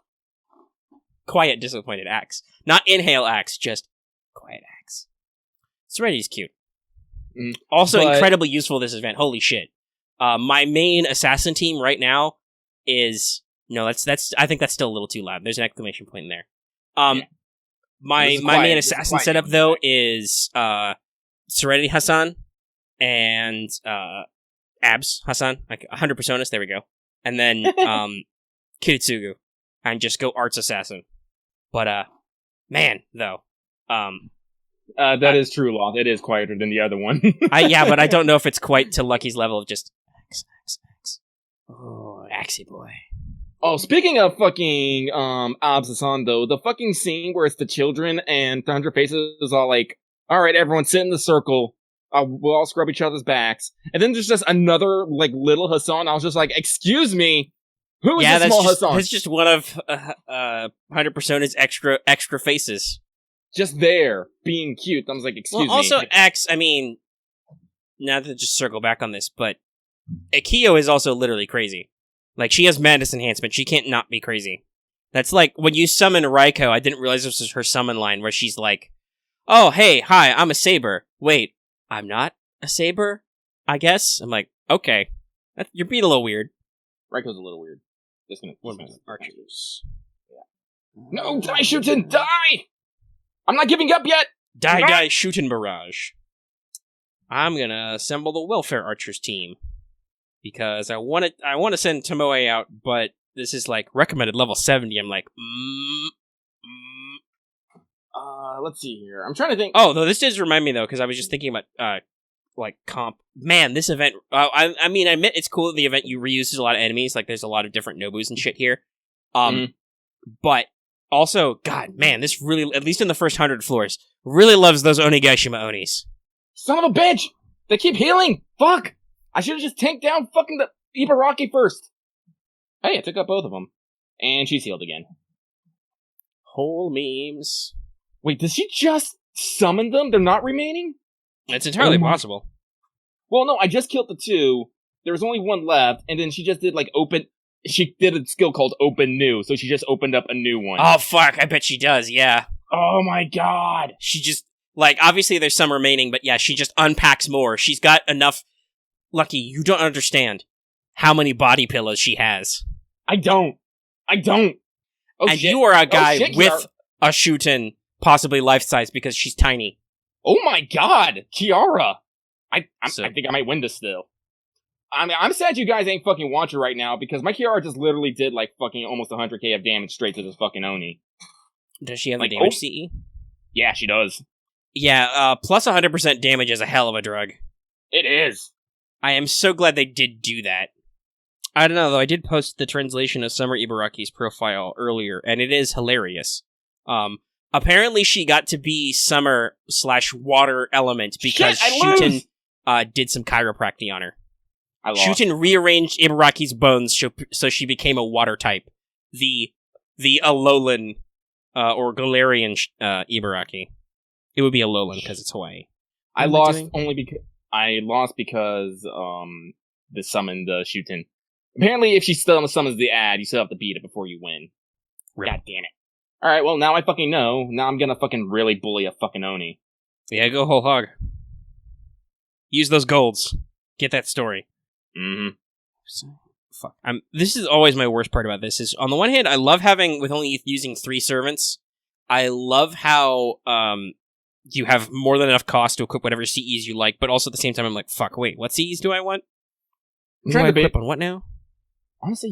Quiet, disappointed Axe. Not inhale Axe, just quiet Axe. Serenity's cute. Also incredibly useful this event. Holy shit. My main assassin team right now is... No, that's. I think that's still a little too loud. There's an exclamation point in there. Yeah. My main assassin setup though is Serenity Hassan and Abs Hassan, 100 personas. There we go. And then Kiritsugu, and just go arts assassin. But man, though, that is true, Law. It is quieter than the other one. But I don't know if it's quite to Lucky's level of just Axe. Oh, Axie boy. Oh, speaking of fucking Abs Hassan, though, the fucking scene where it's the children and 100 Faces is all all right, everyone sit in the circle. We'll all scrub each other's backs. And then there's just another, like, little Hassan. I was just like, excuse me, who is this small Hassan? That's just one of 100%'s extra faces. Just there, being cute. I was like, excuse me. Also, X, I mean, not to just circle back on this, but Akio is also literally crazy. Like, she has madness enhancement. She can't not be crazy. That's like, when you summon Raiko, I didn't realize this was her summon line, where she's like, oh, hey, hi, I'm a saber. Wait, I'm not a saber, I guess? I'm like, okay. You're being a little weird. Raiko's a little weird. Just gonna archers. Yeah. No, die, Shootin', die! I'm not giving up yet! Die, Shootin' Barrage. I'm gonna assemble the Welfare Archers team. Because I want to send Tomoe out, but this is like recommended level 70. I'm like, let's see here. I'm trying to think. Oh, no, this does remind me, though, because I was just thinking about, like, comp. Man, this event, I mean, I admit it's cool that the event you reuses a lot of enemies, like, there's a lot of different Nobus and shit here. But, also, God, man, this really, at least in the first 100 floors, really loves those Onigashima Onis. Son of a bitch! They keep healing! Fuck! I should've just tanked down fucking the Ibaraki first! Hey, I took up both of them. And she's healed again. Whole memes. Wait, does she just summon them? They're not remaining? It's entirely possible. Well, no, I just killed the two. There was only one left, and then she just did, like, she did a skill called Open New, so she just opened up a new one. Oh, fuck, I bet she does, yeah. Oh my god! She just, like, obviously there's some remaining, but yeah, she just unpacks more. She's got enough. Lucky, you don't understand how many body pillows she has. I don't. Oh, and shit. You are a guy shit, with a Shootin', possibly life-size, because she's tiny. Oh my god, Kiara! I think I might win this still. I mean, I'm sad you guys ain't fucking watching right now, because my Kiara just literally did, like, fucking almost 100k of damage straight to this fucking Oni. Does she have a damage CE? Yeah, she does. Yeah, plus 100% damage is a hell of a drug. It is. I am so glad they did do that. I don't know, though, I did post the translation of Summer Ibaraki's profile earlier, and it is hilarious. Apparently she got to be Summer/Water Element because Shootin' did some chiropractic on her. Shootin' rearranged Ibaraki's bones so she became a water type. The Alolan, or Galarian Ibaraki. It would be Alolan because it's Hawaii. I lost because the summoned Shootin'. Apparently, if she still summons the ad, you still have to beat it before you win. Really? God damn it. Alright, well, now I fucking know. Now I'm gonna fucking really bully a fucking Oni. Yeah, go whole hog. Use those golds. Get that story. Fuck. This is always my worst part about this, is on the one hand, I love with only using 3 servants. I love how, you have more than enough cost to equip whatever CEs you like, but also at the same time, I'm like, fuck, wait, what CEs do I want? I'm trying to equip on what now? Honestly,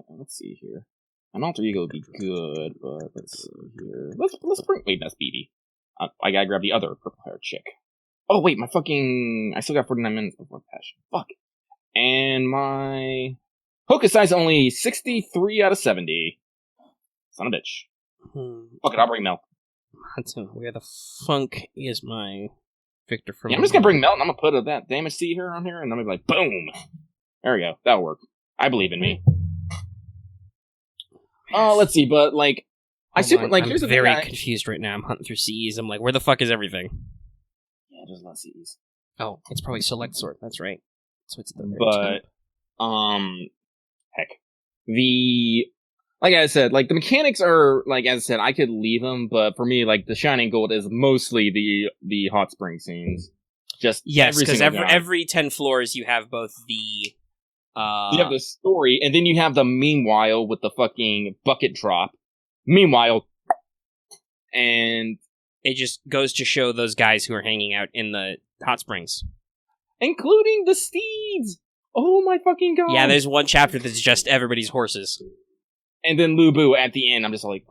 let's see here. An alter ego would be good, but let's see here. Let's bring. Wait, that's BB. I gotta grab the other purple-haired chick. Oh wait, I still got 49 minutes before passion. Fuck. And my Hokusai's only 63 out of 70. Son of a bitch. Fuck it, I'll bring Mel. Where the funk is my Victor from? Yeah, I'm just gonna bring Mel, and I'm gonna put that damage C here on here, and I'm gonna be like, boom. There we go. That'll work. I believe in me. Oh, let's see, but like, here's the thing. I'm very confused right now. I'm hunting through CEs. I'm like, where the fuck is everything? Yeah, there's a lot of CEs. Oh, it's probably select sort. That's right. So it's the very top. Heck, like I said, like the mechanics are like, as I said, I could leave them, but for me, like the shining gold is mostly the hot spring scenes. Just yes, because every 10 floors you have both the. You have the story, and then you have the meanwhile with the fucking bucket drop. Meanwhile, and it just goes to show those guys who are hanging out in the hot springs, including the steeds. Oh my fucking god! Yeah, there's one chapter that's just everybody's horses, and then Lubu at the end. I'm just like,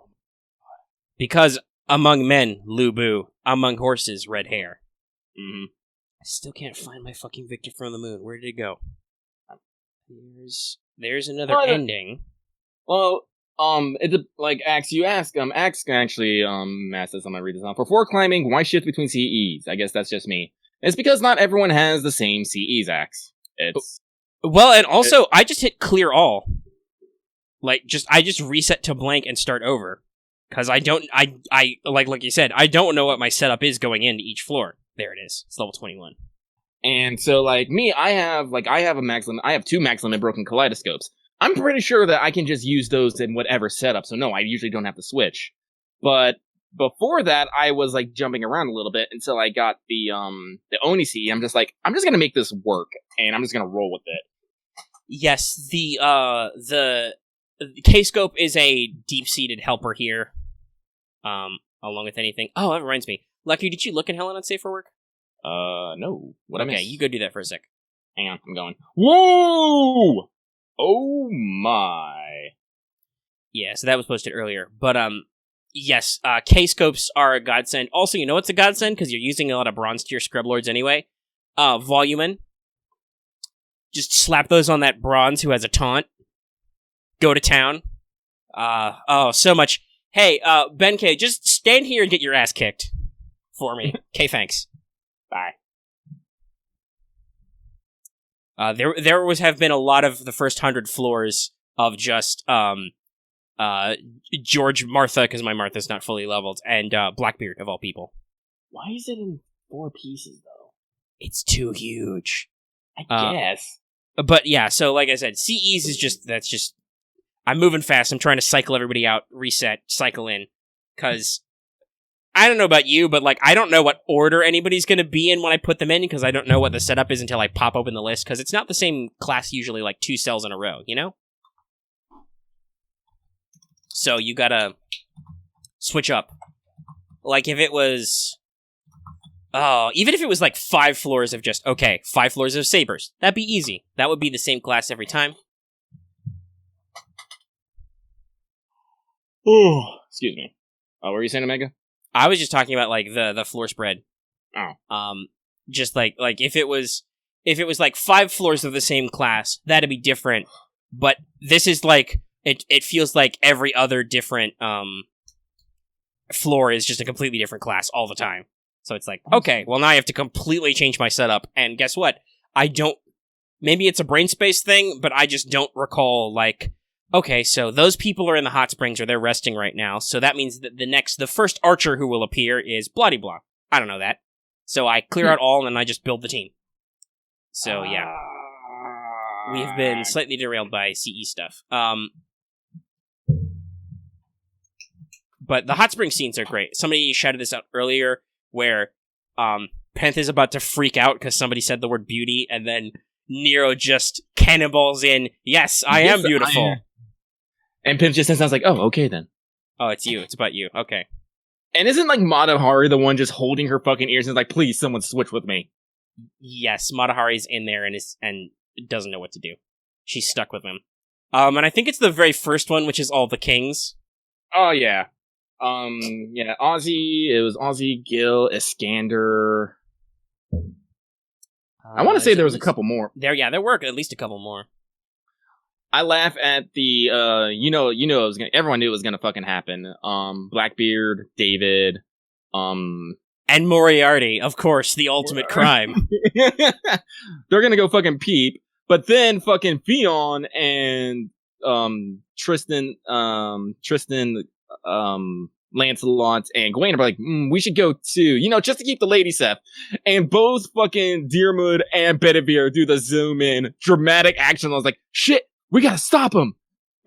because among men, Lubu; among horses, red hair. Mm-hmm. I still can't find my fucking Victor from the Moon. Where did it go? There's another ending. Well, It's like Axe. You ask. Axe actually asked this. I'm gonna read this on. For floor climbing, why shift between CEs? I guess that's just me. It's because not everyone has the same CEs, Axe. It's well, and also I just hit clear all. Like I just reset to blank and start over. Because I like you said, I don't know what my setup is going into each floor. There it is. It's level 21. And so, like, me, I have a max limit. I have 2 max limit broken kaleidoscopes. I'm pretty sure that I can just use those in whatever setup. So no, I usually don't have to switch. But before that, I was like jumping around a little bit until I got the Oni CE. I'm just gonna make this work, and I'm just gonna roll with it. Yes, the K-scope is a deep-seated helper here. Along with anything. Oh, that reminds me. Lucky, did you look in Helen on Safe for Work? No. What I Okay, miss? you go do that for a sec. Hang on, I'm going. Whoa! Oh my. Yeah, so that was posted earlier. But, yes, K-scopes are a godsend. Also, you know what's a godsend? Because you're using a lot of bronze tier scrub lords anyway. Volumen. Just slap those on that bronze who has a taunt. Go to town. Oh, so much. Hey, Ben K, just stand here and get your ass kicked. For me. Okay, thanks. Bye. There have been a lot of the first 100 floors of just George Martha, because my Martha's not fully leveled, and Blackbeard of all people. Why is it in 4 pieces though? It's too huge. I guess. But yeah, so like I said, CEs is that's just I'm moving fast. I'm trying to cycle everybody out, reset, cycle in, because I don't know about you, but like I don't know what order anybody's going to be in when I put them in, because I don't know what the setup is until I pop open the list, because it's not the same class usually like 2 cells in a row, you know? So you gotta switch up. Like if it was... Oh, even if it was like 5 floors of just, 5 floors of sabers, that'd be easy. That would be the same class every time. Oh, excuse me. What were you saying, Omega? I was just talking about like the floor spread. Oh. Just like if it was like 5 floors of the same class, that'd be different. But this is like it feels like every other different floor is just a completely different class all the time. So it's like, okay, well now I have to completely change my setup, and guess what? Maybe it's a brain space thing, but I just don't recall, like, okay, so those people are in the hot springs, or they're resting right now, so that means that the first archer who will appear is blah-de-blah. I don't know that. So I clear out all, and then I just build the team. So, yeah. We've been slightly derailed by CE stuff. But the hot spring scenes are great. Somebody shouted this out earlier, where Penth is about to freak out because somebody said the word beauty, and then Nero just cannonballs in, yes, I am beautiful. And Penth just sounds like, oh, okay then. Oh, it's you. It's about you. Okay. And isn't like Matahari the one just holding her fucking ears and like, please, someone switch with me? Yes, Matahari's in there and doesn't know what to do. She's stuck with him. And I think it's the very first one, which is all the kings. Oh, yeah. Yeah, Ozzy, it was Ozzy, Gil, Iskander. I want to say there was a couple more. There were at least a couple more. I laugh at the, everyone knew it was gonna fucking happen. Blackbeard, David, and Moriarty, of course, the ultimate crime. They're gonna go fucking peep, but then fucking Fionn and, Tristan, Lancelot and Gwen are like, we should go too, just to keep the lady safe. And both fucking Diarmuid and Bedivere do the zoom in dramatic action. I was like, shit, we gotta stop him.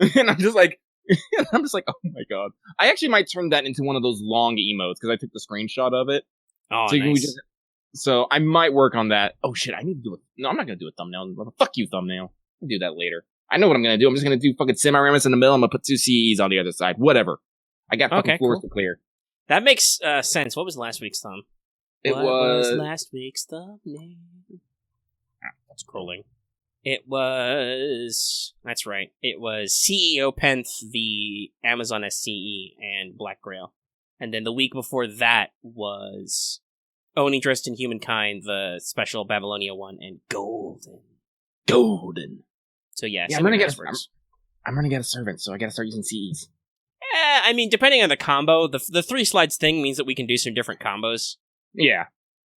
And I'm just like, oh my god. I actually might turn that into one of those long emotes because I took the screenshot of it. Oh, so nice. So I might work on that. Oh shit, I need to do it. No, I'm not gonna do a thumbnail. Fuck you, thumbnail. I'll do that later. I know what I'm gonna do. I'm just gonna do fucking semi-ramus in the middle. I'm gonna put 2 CEs on the other side. Whatever. I got fucking floors to clear. That makes sense. What was last week's thumb? What was last week's thumbnail? That's scrolling. It was... That's right. It was CEO Penth, the Amazon SCE, and Black GRAIL. And then the week before that was Oni dressed in humankind, the special Babylonia one, and Golden. Golden. So yeah, I'm I'm running out of servants, so I gotta start using CEs. I mean, depending on the combo, the 3 slides thing means that we can do some different combos. Yeah.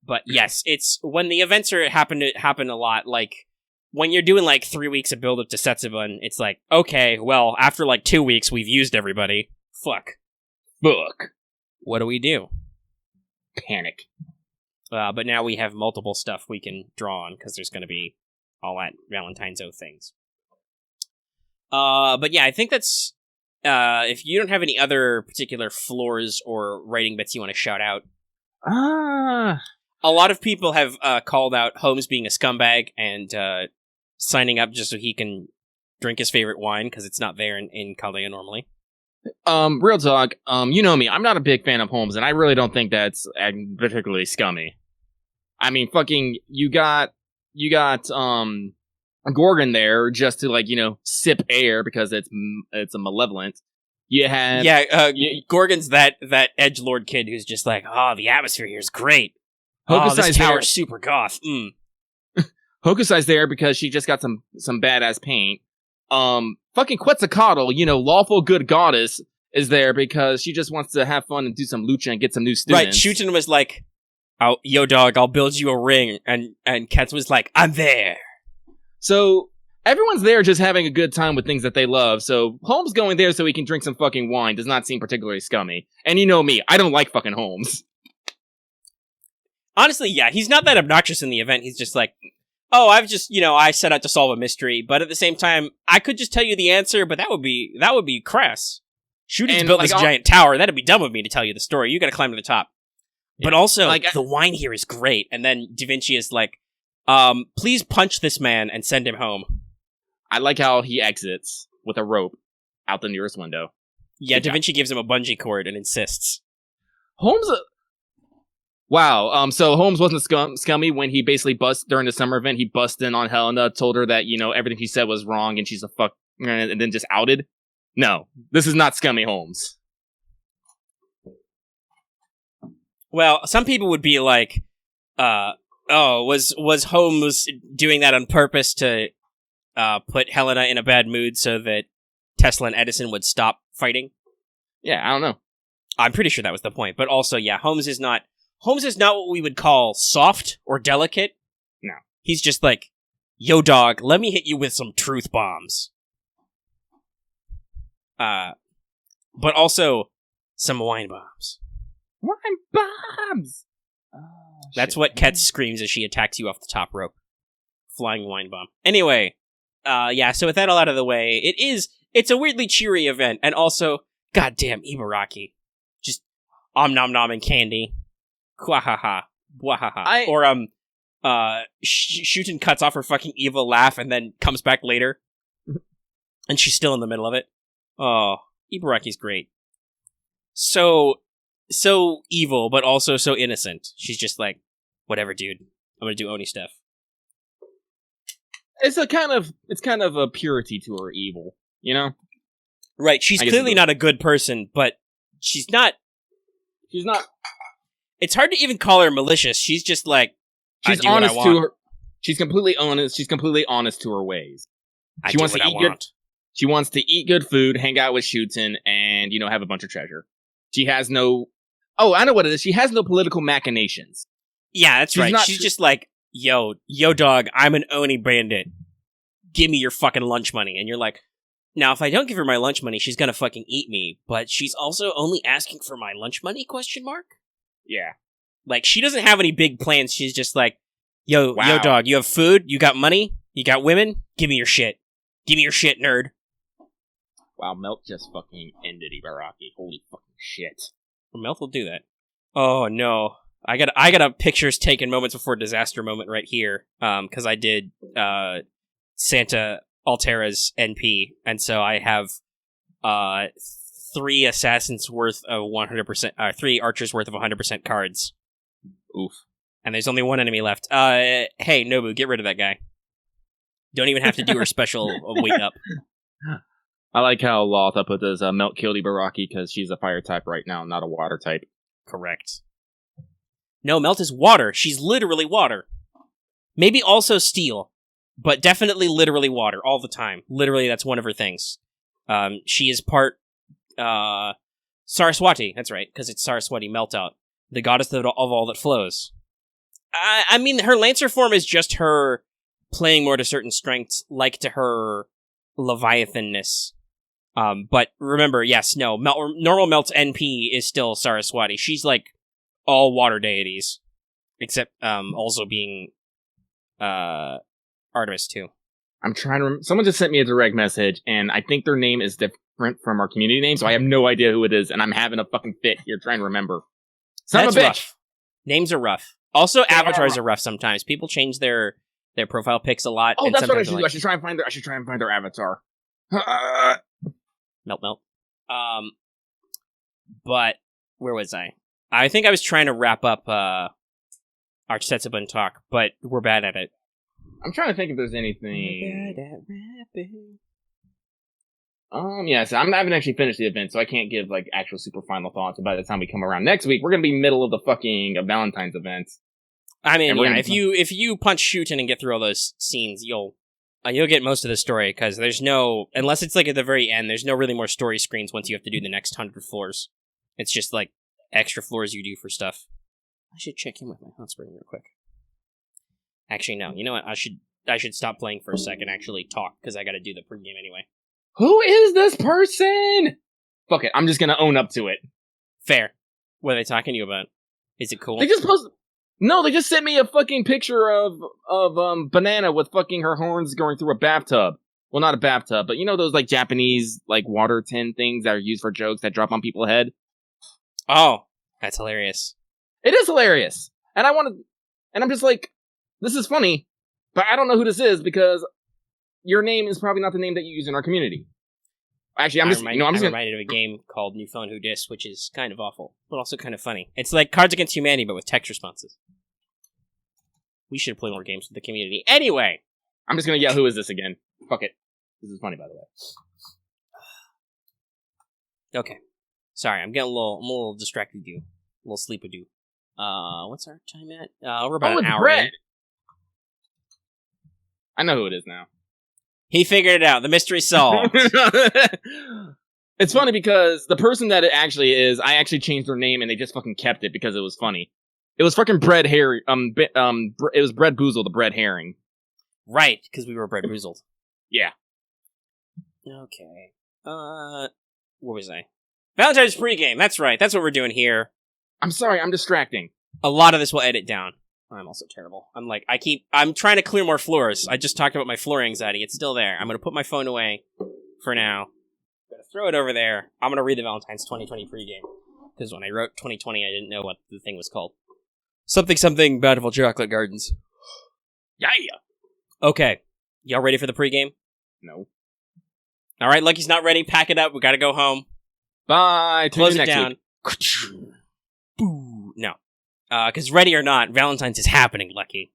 But yes, it's when the events happen a lot, like, when you're doing, like, 3 weeks of build-up to Setsubun, it's like, okay, well, after, like, 2 weeks, we've used everybody. Fuck. What do we do? Panic. But now we have multiple stuff we can draw on, because there's going to be all that Valentine's things. But yeah, I think that's... if you don't have any other particular floors or writing bits you want to shout out... A lot of people have called out Holmes being a scumbag and signing up just so he can drink his favorite wine, because it's not there in Chaldea normally. Real talk, you know me, I'm not a big fan of Holmes, and I really don't think that's particularly scummy. I mean, fucking, you got Gorgon there just to, like, you know, sip air because it's a malevolent. You have... Yeah, Gorgon's that edgelord kid who's just like, oh, the atmosphere here is great. Oh, this tower's super goth. Hokusai's there because she just got some badass paint. Fucking Quetzalcoatl, you know, lawful good goddess, is there because she just wants to have fun and do some lucha and get some new students. Right, Shuten was like, oh, yo dog, I'll build you a ring, and Ketz was like, I'm there. So, everyone's there just having a good time with things that they love, so Holmes going there so he can drink some fucking wine does not seem particularly scummy. And you know me, I don't like fucking Holmes. Honestly, yeah, he's not that obnoxious in the event, he's just like, oh, I've just, you know, I set out to solve a mystery, but at the same time, I could just tell you the answer, but that would be crass. Shuten's built this giant tower, that'd be dumb of me to tell you the story, you gotta climb to the top. Yeah. But also, like, the wine here is great, and then Da Vinci is like, please punch this man and send him home. I like how he exits with a rope out the nearest window. Yeah, Da Vinci gives him a bungee cord and insists. Holmes... Wow, so Holmes wasn't scummy when he basically during the summer event, he busted in on Helena, told her that, you know, everything she said was wrong and she's a fuck, and then just outed? No, this is not scummy Holmes. Well, some people would be like, was Holmes doing that on purpose to put Helena in a bad mood so that Tesla and Edison would stop fighting? Yeah, I don't know. I'm pretty sure that was the point, but also, yeah, Holmes is not what we would call soft or delicate. No. He's just like, yo dog, let me hit you with some truth bombs. But also, some wine bombs. Wine bombs! That's what Ketz screams as she attacks you off the top rope. Flying wine bomb. Anyway, yeah, so with that all out of the way, it's a weirdly cheery event, and also, goddamn, Ibaraki. Just nom-nom-nomming candy. Quahaha. Wahaha. Or, Shuten cuts off her fucking evil laugh and then comes back later. And she's still in the middle of it. Oh, Ibaraki's great. So evil, but also so innocent. She's just like, whatever, dude. I'm gonna do Oni stuff. It's kind of a purity to her evil, you know? Right, she's clearly not a good person, but she's not... It's hard to even call her malicious. She's just like, she's honest to her. She's completely honest. She's completely honest to her ways. She wants to eat good. She wants to eat good food, hang out with Shuten, and, you know, have a bunch of treasure. She has no... Oh, I know what it is. She has no political machinations. Yeah, that's right. She's just like, yo dog, I'm an Oni bandit. Give me your fucking lunch money. And you're like, now if I don't give her my lunch money, she's gonna fucking eat me. But she's also only asking for my lunch money, ? Yeah. Like, she doesn't have any big plans. She's just like, yo dog, you have food? You got money? You got women? Give me your shit. Give me your shit, nerd. Wow, Melt just fucking ended Ibaraki. Holy fucking shit. Melt will do that. Oh, no. I got a pictures taken moments before disaster moment right here, because I did Santa Altera's NP, and so I have 3 assassins worth of 100%, 3 archers worth of 100% cards. Oof. And there's only one enemy left. Hey, Nobu, get rid of that guy. Don't even have to do her special wait up. I like how Lotha put this Melt killed Ibaraki because she's a fire type right now, not a water type. Correct. No, Melt is water. She's literally water. Maybe also steel, but definitely literally water all the time. Literally, that's one of her things. She is part Saraswati. That's right, because it's Saraswati Meltout, the goddess of all that flows. I mean, her Lancer form is just her playing more to certain strengths, like to her Leviathanness. But remember, yes, no, normal Melt's NP is still Saraswati. She's like all water deities, except also being Artemis too. I'm trying to someone just sent me a direct message, and I think their name is different from our community name, so I have no idea who it is, and I'm having a fucking fit here trying to remember. Son of a bitch! Rough. Names are rough. Also, avatars are rough sometimes. People change their profile pics a lot. Oh, and that's what I should do. like, I should try and find their avatar. Melt. But where was I? I think I was trying to wrap up our Setsubun talk, but we're bad at it. I'm trying to think if there's anything. We're bad at rapping. So I haven't actually finished the event, so I can't give like actual super final thoughts. And by the time we come around next week, we're gonna be middle of the fucking Valentine's event. I mean, yeah, if you punch shoot in and get through all those scenes, you'll get most of the story, because there's no, unless it's like at the very end, there's no really more story screens once you have to do the next 100 floors. It's just like extra floors you do for stuff. I should check in with my hot spring real quick. Actually, no. You know what? I should stop playing for a second, actually talk, because I gotta do the pregame anyway. Who is this person? Fuck it, I'm just gonna own up to it. Fair. What are they talking to you about? Is it cool? They just sent me a fucking picture of Banana with fucking her horns going through a bathtub. Well, not a bathtub, but you know those like Japanese like water tin things that are used for jokes that drop on people's head? Oh, that's hilarious. It is hilarious. And I'm just like, this is funny, but I don't know who this is because your name is probably not the name that you use in our community. Actually, I'm reminded of a game called New Phone Who Dis, which is kind of awful, but also kind of funny. It's like Cards Against Humanity, but with text responses. We should play more games with the community. Anyway! I'm just gonna yell, who is this again? Fuck it. This is funny, by the way. Okay. Sorry, I'm a little distracted you. A little sleep-a-doo. What's our time at? We're about an hour in. I know who it is now. He figured it out. The mystery's solved. It's funny because the person that it actually is, I actually changed their name and they just fucking kept it because it was funny. It was fucking Bread Harry. It was Bread Boozle, the Bread Herring. Right, because we were Bread Boozled. Yeah. Okay. What was I? Valentine's pregame. That's right. That's what we're doing here. I'm sorry, I'm distracting. A lot of this will edit down. I'm also terrible. I'm trying to clear more floors. I just talked about my floor anxiety. It's still there. I'm going to put my phone away for now. I'm going to throw it over there. I'm going to read the Valentine's 2020 pregame. Because when I wrote 2020, I didn't know what the thing was called. Something Bountiful Chocolate Gardens. Yeah. Okay. Y'all ready for the pregame? No. Alright, Lucky's not ready. Pack it up. We got to go home. Bye. Close it down. Boo. No. Because ready or not, Valentine's is happening, Lucky.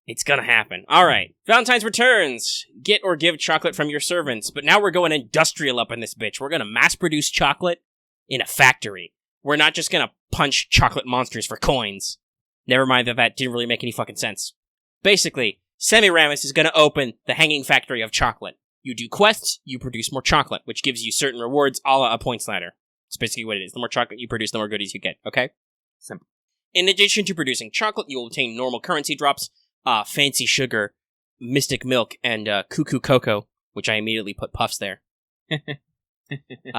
It's gonna happen. Alright. Valentine's returns. Get or give chocolate from your servants. But now we're going industrial up in this bitch. We're gonna mass-produce chocolate in a factory. We're not just gonna punch chocolate monsters for coins. Never mind that didn't really make any fucking sense. Basically, Semiramis is gonna open the hanging factory of chocolate. You do quests, you produce more chocolate, which gives you certain rewards a la a points ladder. It's basically what it is. The more chocolate you produce, the more goodies you get, okay? Simple. In addition to producing chocolate, you will obtain normal currency drops, fancy sugar, mystic milk, and cuckoo cocoa, which I immediately put puffs there. You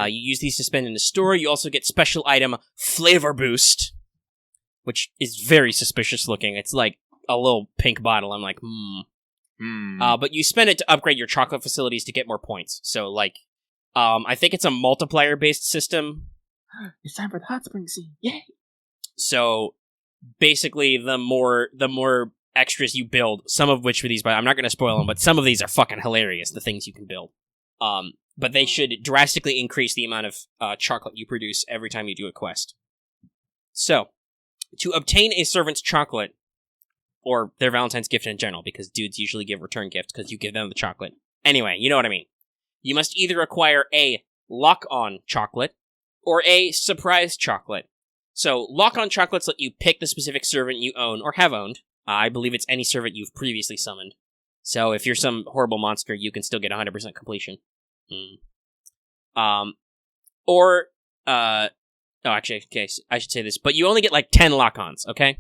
use these to spend in the store. You also get special item Flavor Boost, which is very suspicious looking. It's like a little pink bottle. I'm like, but you spend it to upgrade your chocolate facilities to get more points. So, like, I think it's a multiplier-based system. It's time for the hot spring scene. Yay! So, basically, the more extras you build, some of which for these, I'm not going to spoil them, but some of these are fucking hilarious, the things you can build. But they should drastically increase the amount of chocolate you produce every time you do a quest. So, to obtain a servant's chocolate, or their Valentine's gift in general, because dudes usually give return gifts because you give them the chocolate. Anyway, you know what I mean. You must either acquire a lock-on chocolate or a surprise chocolate. So, lock-on chocolates let you pick the specific servant you own or have owned. I believe it's any servant you've previously summoned. So, if you're some horrible monster, you can still get 100% completion. Or, actually, okay, I should say this, but you only get like 10 lock-ons, okay?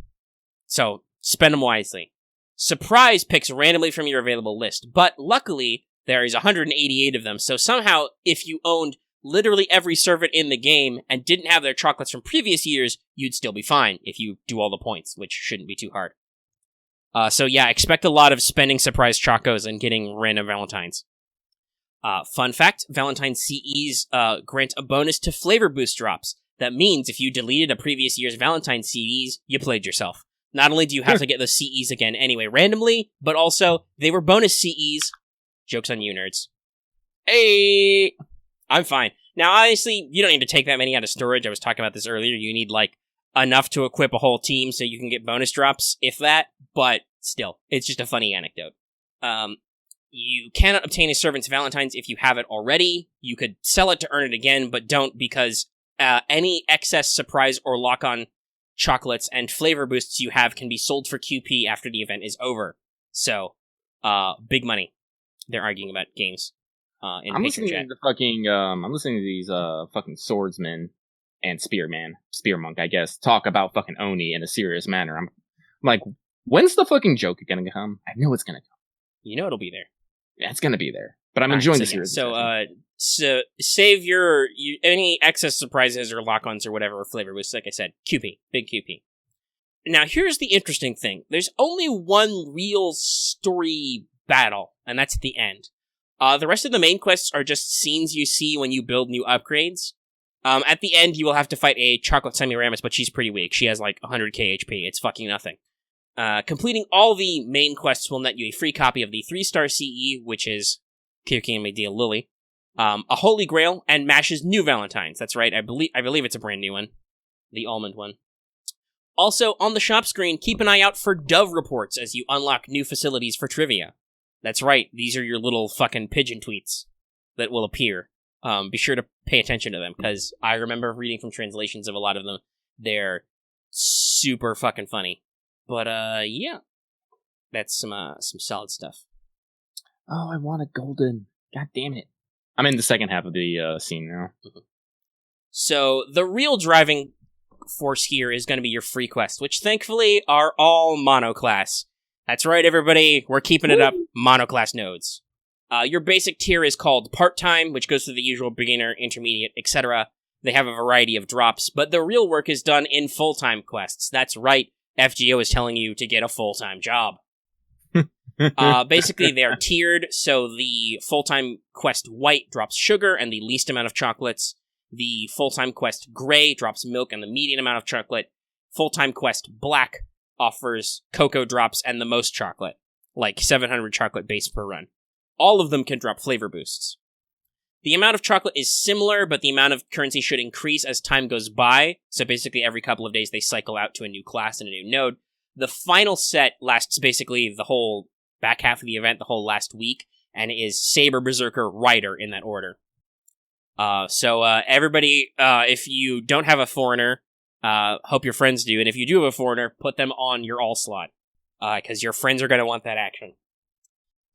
So, spend them wisely. Surprise picks randomly from your available list, but luckily, there is 188 of them, so somehow, if you owned literally every servant in the game and didn't have their chocolates from previous years, you'd still be fine if you do all the points, which shouldn't be too hard. So yeah, expect a lot of spending surprise chocos and getting random Valentines. Fun fact, Valentine CEs grant a bonus to flavor boost drops. That means if you deleted a previous year's Valentine CEs, you played yourself. Not only do you have to get those CEs again anyway randomly, but also, they were bonus CEs. Joke's on you, nerds. Hey! I'm fine. Now, obviously, you don't need to take that many out of storage. I was talking about this earlier. You need, like, enough to equip a whole team so you can get bonus drops, if that. But, still, it's just a funny anecdote. You cannot obtain a servant's Valentines if you have it already. You could sell it to earn it again, but don't because any excess surprise or lock-on chocolates and flavor boosts you have can be sold for QP after the event is over. So, big money. They're arguing about games. I'm listening to I'm listening to these fucking swordsmen and spearmonk, I guess, talk about fucking Oni in a serious manner. I'm like, when's the fucking joke gonna come? I know it's gonna come. You know it'll be there. Yeah, it's gonna be there. But I'm enjoying the series. So save your any excess surprises or lock-ons or whatever or flavor boosts. Like I said, QP, big QP. Now here's the interesting thing: there's only one real story battle, and that's at the end. The rest of the main quests are just scenes you see when you build new upgrades. At the end, you will have to fight a chocolate Semiramis, but she's pretty weak. She has like 100k HP. It's fucking nothing. Completing all the main quests will net you a free copy of the 3-star CE, which is Kirky and Medea Lily, a Holy Grail, and Mash's new Valentines. That's right, I believe it's a brand new one. The almond one. Also, on the shop screen, keep an eye out for Dove reports as you unlock new facilities for trivia. That's right, these are your little fucking pigeon tweets that will appear. Be sure to pay attention to them, because I remember reading from translations of a lot of them. They're super fucking funny. But, yeah. That's some solid stuff. Oh, I want a golden. God damn it. I'm in the second half of the scene now. Mm-hmm. So, the real driving force here is going to be your free quests, which thankfully are all monoclass. That's right, everybody. We're keeping it up. Monoclass nodes. Your basic tier is called part-time, which goes through the usual beginner, intermediate, etc. They have a variety of drops, but the real work is done in full-time quests. That's right. FGO is telling you to get a full-time job. Basically, they are tiered, so the full-time quest white drops sugar and the least amount of chocolates. The full-time quest gray drops milk and the median amount of chocolate. Full-time quest black offers cocoa drops and the most chocolate, like 700 chocolate base per run. All of them can drop flavor boosts. The amount of chocolate is similar, but the amount of currency should increase as time goes by, so basically every couple of days they cycle out to a new class and a new node. The final set lasts basically the whole back half of the event, the whole last week, and it is Saber, Berserker, Rider in that order. So everybody, if you don't have a foreigner, hope your friends do, and if you do have a foreigner, put them on your all slot, because your friends are going to want that action.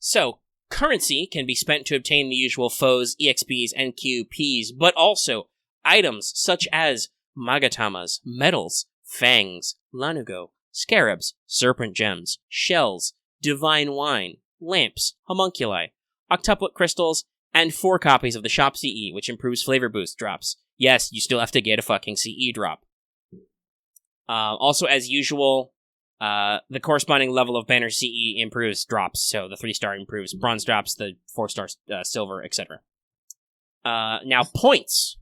So, currency can be spent to obtain the usual foes, EXPs, and QPs, but also items such as Magatamas, medals, fangs, lanugo, scarabs, serpent gems, shells, divine wine, lamps, homunculi, octuplet crystals, and 4 copies of the shop CE, which improves flavor boost drops. Yes, you still have to get a fucking CE drop. Also, as usual, the corresponding level of banner CE improves drops, so the 3-star improves bronze drops, the 4-star silver, etc. Now, points.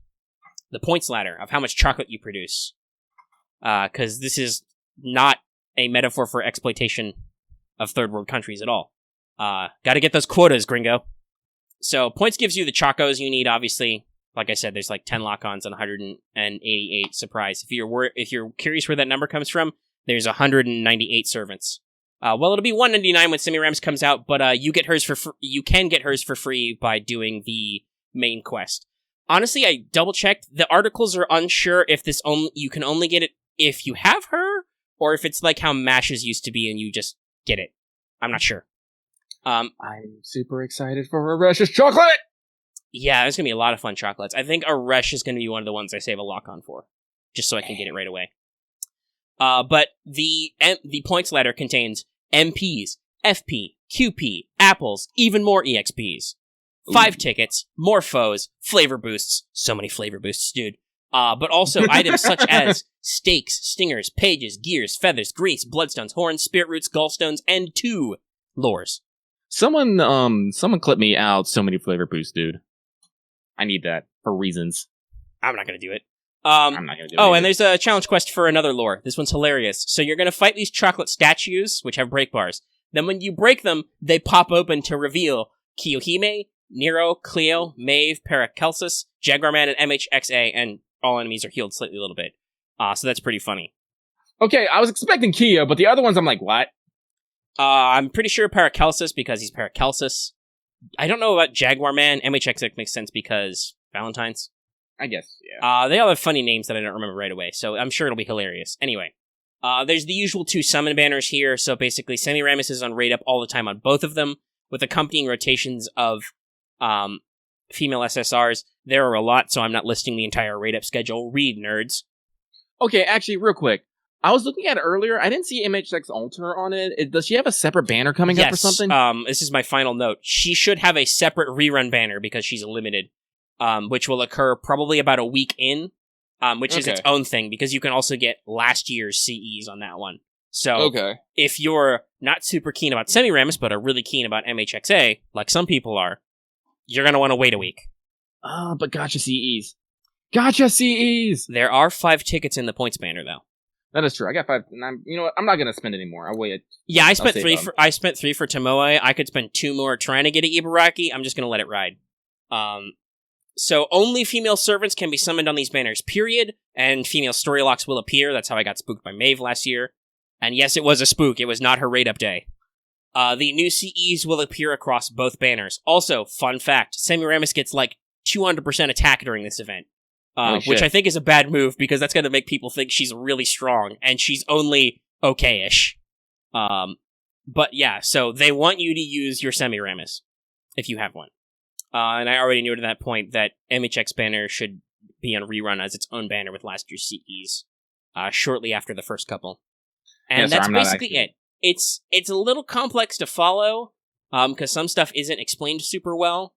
The points ladder of how much chocolate you produce. Because this is not a metaphor for exploitation of third world countries at all. Gotta get those quotas, gringo. So, points gives you the chocos you need, obviously. Like I said, there's like 10 lock-ons and 188 surprise. If you're curious where that number comes from, there's 198 servants. Well, it'll be 199 when Semiramis comes out, but you can get hers for free by doing the main quest. Honestly, I double-checked. The articles are unsure if you can only get it if you have her, or if it's like how Mashes used to be and you just get it. I'm not sure. I'm super excited for her precious chocolate! Yeah, there's going to be a lot of fun chocolates. I think a Rush is going to be one of the ones I save a lock on for, just so I can get it right away. But the points ladder contains MPs, FP, QP, apples, even more EXPs. 5 tickets, more foes, flavor boosts. So many flavor boosts, dude. But also items such as stakes, stingers, pages, gears, feathers, grease, bloodstones, horns, spirit roots, gallstones, and 2 lures. Someone clip me out so many flavor boosts, dude. I need that for reasons. I'm not going to do it. I'm not going to do it. Oh, and there's a challenge quest for another lore. This one's hilarious. So you're going to fight these chocolate statues, which have break bars. Then when you break them, they pop open to reveal Kiyohime, Nero, Cleo, Maeve, Paracelsus, Jaguarman, and MHXA, and all enemies are healed slightly a little bit. So that's pretty funny. Okay, I was expecting Kyo, but the other ones I'm like, what? I'm pretty sure Paracelsus because he's Paracelsus. I don't know about Jaguarman. MHXA makes sense because Valentines. I guess, yeah. They all have funny names that I don't remember right away, so I'm sure it'll be hilarious. Anyway, there's the usual 2 summon banners here, so basically Semiramis is on raid up all the time on both of them, with accompanying rotations of female SSRs. There are a lot, so I'm not listing the entire raid up schedule. Read, nerds. Okay, actually, real quick. I was looking at it earlier. I didn't see MHX Alter on it. Does she have a separate banner coming up or something? This is my final note. She should have a separate rerun banner because she's limited, which will occur probably about a week in, which is its own thing because you can also get last year's CEs on that one. So if you're not super keen about Semiramis but are really keen about MHXA, like some people are, you're going to want to wait a week. But gotcha CEs. Gotcha CEs! There are 5 tickets in the points banner, though. That is true. I got 5. And you know what? I'm not going to spend any more. I'll wait. Yeah, I spent 3 for Tomoe. I could spend 2 more trying to get an Ibaraki. I'm just going to let it ride. So only female servants can be summoned on these banners, period. And female story locks will appear. That's how I got spooked by Maeve last year. And yes, it was a spook. It was not her raid up day. The new CEs will appear across both banners. Also, fun fact, Semiramis gets like 200% attack during this event. Which I think is a bad move because that's going to make people think she's really strong, and she's only okay-ish. But yeah, so they want you to use your Semiramis, if you have one. And I already knew at that point that MHX banner should be on rerun as its own banner with last year's CEs, shortly after the first couple. And that's basically it. It's a little complex to follow, because some stuff isn't explained super well.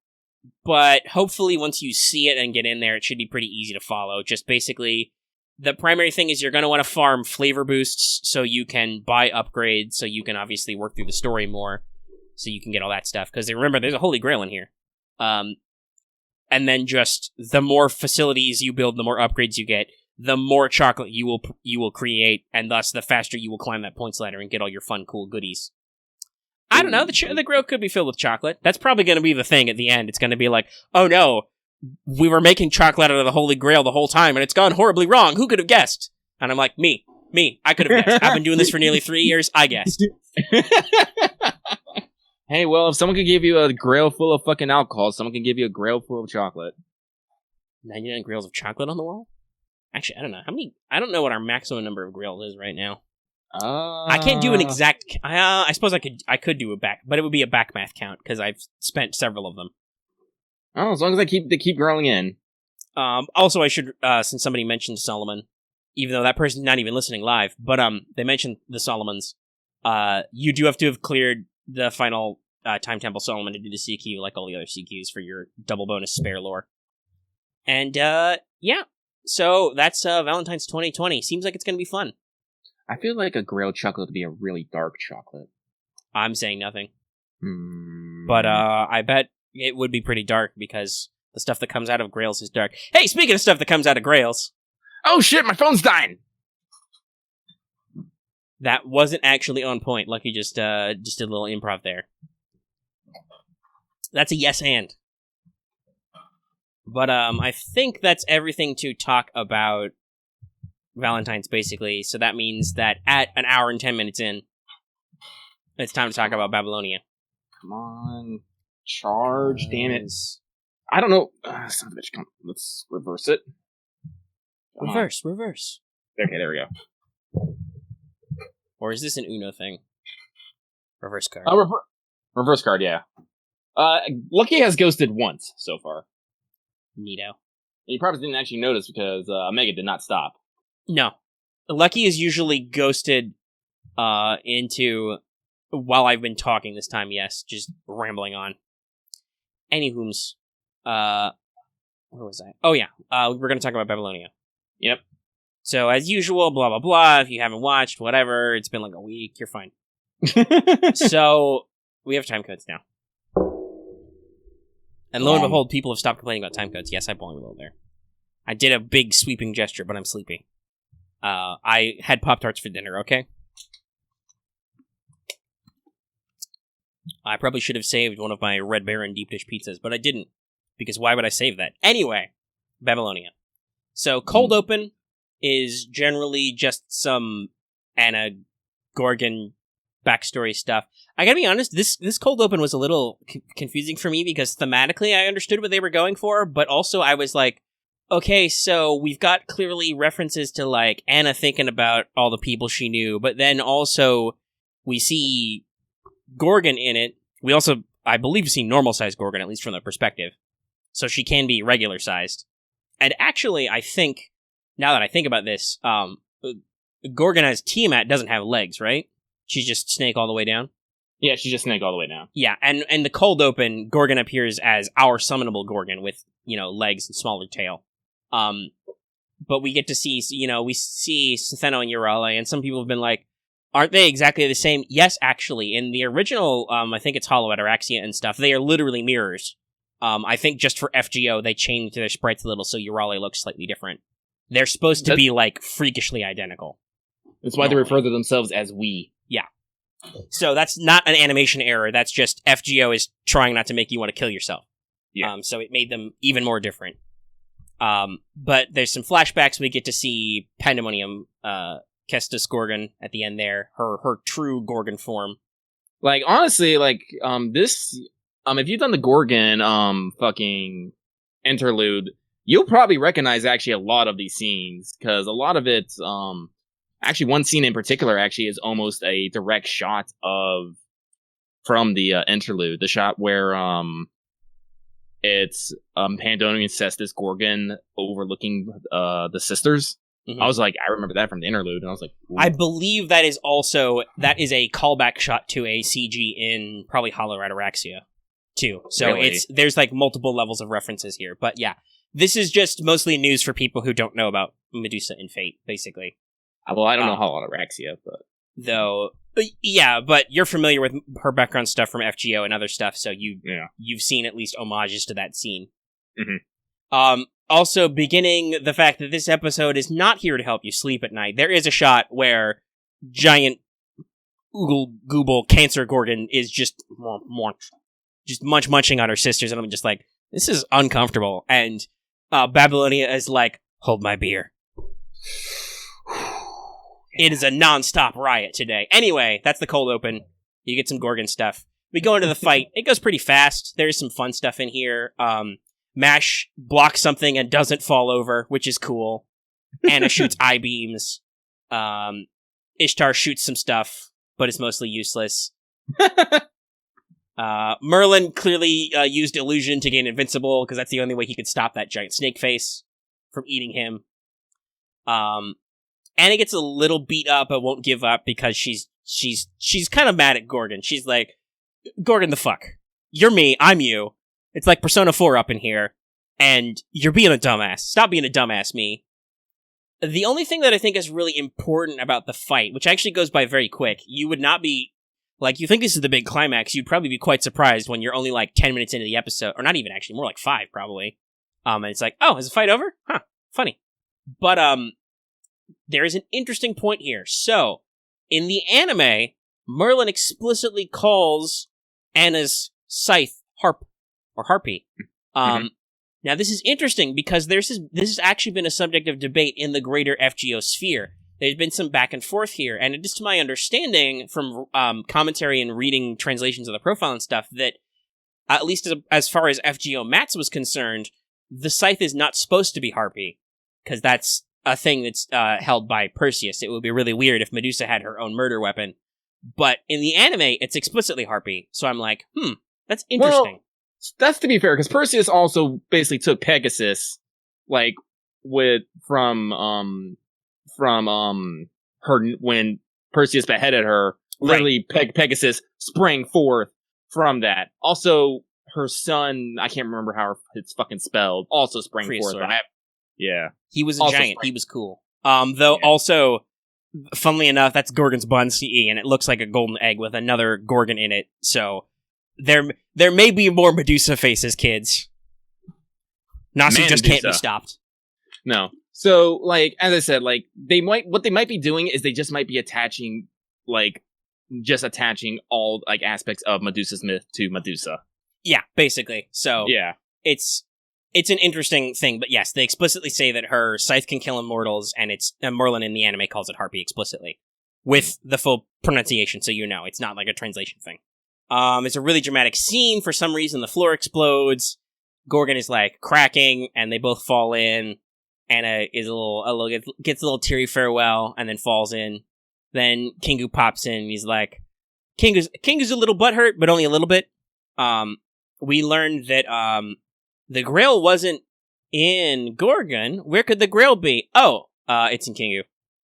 But hopefully once you see it and get in there, it should be pretty easy to follow. Just basically, the primary thing is you're going to want to farm flavor boosts so you can buy upgrades, so you can obviously work through the story more, so you can get all that stuff. Because remember, there's a Holy Grail in here. And then just the more facilities you build, the more upgrades you get, the more chocolate you will create, and thus the faster you will climb that points ladder and get all your fun, cool goodies. I don't know, the Grail could be filled with chocolate. That's probably going to be the thing at the end. It's going to be like, oh no, we were making chocolate out of the Holy Grail the whole time, and it's gone horribly wrong. Who could have guessed? And I'm like, me, I could have guessed. I've been doing this for nearly 3 years, I guessed. Hey, well, if someone could give you a Grail full of fucking alcohol, someone can give you a Grail full of chocolate. 99 Grails of chocolate on the wall? Actually, I don't know. I don't know what our maximum number of Grails is right now. I can't do an exact. I suppose I could do a back, but it would be a back math count because I've spent several of them. Oh, as long as they keep growing in. Also, I should since somebody mentioned Solomon, even though that person's not even listening live, but they mentioned the Solomons. You do have to have cleared the final Time Temple Solomon to do the CQ, like all the other CQs for your double bonus spare lore. And yeah, so that's Valentine's 2020. Seems like it's gonna be fun. I feel like a Grail chocolate would be a really dark chocolate. I'm saying nothing. But I bet it would be pretty dark because the stuff that comes out of Grails is dark. Hey, speaking of stuff that comes out of Grails. Oh shit, my phone's dying! That wasn't actually on point. Lucky just did a little improv there. That's a yes and. But I think that's everything to talk about Valentine's, basically. So that means that at an hour and 10 minutes in, it's time to talk about Babylonia. Come on. Charge, damn it. I don't know. Son of a bitch, come. Let's reverse it. Reverse. Okay, there we go. Or is this an Uno thing? Reverse card. Reverse card, yeah. Lucky has ghosted once so far. Neato. You probably didn't actually notice because Omega did not stop. No. Lucky is usually ghosted into while I've been talking this time, yes, just rambling on. Anywhooms, where was I? Oh yeah, we're gonna talk about Babylonia. Yep. So as usual, blah blah blah. If you haven't watched, whatever, it's been like a week. You're fine. So we have time codes now, and lo and behold, people have stopped complaining about time codes. Yes, I belong a little there. I did a big sweeping gesture, but I'm sleepy. I had Pop-Tarts for dinner. Okay. I probably should have saved one of my Red Baron deep dish pizzas, but I didn't, because why would I save that? Anyway, Babylonia. So, cold open is generally just some Anna Gorgon backstory stuff. I gotta be honest, this cold open was a little confusing for me, because thematically I understood what they were going for, but also I was like, okay, so we've got clearly references to, like, Anna thinking about all the people she knew, but then also we see Gorgon in it. We also, I believe, see normal-sized Gorgon, at least from the perspective. So she can be regular-sized. And actually, I think, now that I think about this, Gorgon as Tiamat doesn't have legs, right? She's just Snake all the way down? Yeah, she's just Snake all the way down. Yeah, and the cold open, Gorgon appears as our summonable Gorgon with, legs and smaller tail. But we get to see, we see Setheno and Urale, and some people have been like, aren't they exactly the same? Yes, actually. In the original, I think it's Hollow Ataraxia and stuff, they are literally mirrors. I think just for FGO, they changed their sprites a little so Urale looks slightly different. They're supposed to be, like, freakishly identical. That's why they refer to themselves as we. Yeah. So that's not an animation error, that's just FGO is trying not to make you want to kill yourself. Yeah. So it made them even more different. But there's some flashbacks. We get to see Pandemonium, Kestis Gorgon at the end there, her true Gorgon form. Like, honestly, like, this, if you've done the Gorgon, fucking interlude, you'll probably recognize actually a lot of these scenes, because a lot of it, actually one scene in particular actually is almost a direct shot from the interlude, the shot where, it's Pandemonium Cestus Gorgon overlooking the sisters. Mm-hmm. I was like, I remember that from the interlude, and I was like, ooh. I believe that is a callback shot to a CG in probably Hollow Ataraxia too. So really? There's like multiple levels of references here. But yeah, this is just mostly news for people who don't know about Medusa and Fate, basically. Well, I don't know Hollow Ataraxia, but you're familiar with her background stuff from FGO and other stuff, so you've seen at least homages to that scene. Mm-hmm. Also, beginning the fact that this episode is not here to help you sleep at night, there is a shot where giant oogle gooble cancer Gorgon is just munching on her sisters, and I'm just like, this is uncomfortable. And Babylonia is like, hold my beer. It is a non-stop riot today. Anyway, that's the cold open. You get some Gorgon stuff. We go into the fight. It goes pretty fast. There's some fun stuff in here. Mash blocks something and doesn't fall over, which is cool. Anna shoots I-beams. Ishtar shoots some stuff, but it's mostly useless. Merlin clearly used illusion to gain invincible, because that's the only way he could stop that giant snake face from eating him. Anna gets a little beat up, but won't give up, because she's kind of mad at Gorgon. She's like, Gorgon the fuck. You're me, I'm you. It's like Persona 4 up in here, and you're being a dumbass. Stop being a dumbass, me. The only thing that I think is really important about the fight, which actually goes by very quick, you would not be, like, you think this is the big climax, you'd probably be quite surprised when you're only like 10 minutes into the episode, or not even actually, more like 5 probably. And it's like, oh, is the fight over? Huh, funny. But, there is an interesting point here. So, in the anime, Merlin explicitly calls Anna's scythe Harpy. Now, this is interesting, because this has actually been a subject of debate in the greater FGO sphere. There's been some back and forth here, and it is to my understanding from commentary and reading translations of the profile and stuff that, at least as far as FGO Mats was concerned, the scythe is not supposed to be Harpy, because that's a thing that's held by Perseus. It would be really weird if Medusa had her own murder weapon. But in the anime, it's explicitly Harpy, so I'm like, that's interesting. That's to be fair, because Perseus also basically took Pegasus, like, from her, when Perseus beheaded her, literally Pegasus sprang forth from that. Also, her son, I can't remember how it's fucking spelled, also sprang forth. Yeah. He was a giant. He was cool. Also, funnily enough, that's Gorgon's Bun CE, and it looks like a golden egg with another Gorgon in it, so there may be more Medusa faces, kids. Nasu just can't be stopped. No. So, like, as I said, like, what they might be doing is they just might be attaching all, like, aspects of Medusa's myth to Medusa. Yeah, basically. So, yeah. It's an interesting thing, but yes, they explicitly say that her scythe can kill immortals, and Merlin in the anime calls it Harpy explicitly. With the full pronunciation, so you know, it's not like a translation thing. It's a really dramatic scene. For some reason, the floor explodes. Gorgon is, like, cracking, and they both fall in. Anna is gets a little teary farewell, and then falls in. Then Kingu pops in, and he's like, Kingu's a little butthurt, but only a little bit. We learned that, the Grail wasn't in Gorgon. Where could the Grail be? Oh, it's in Kingu.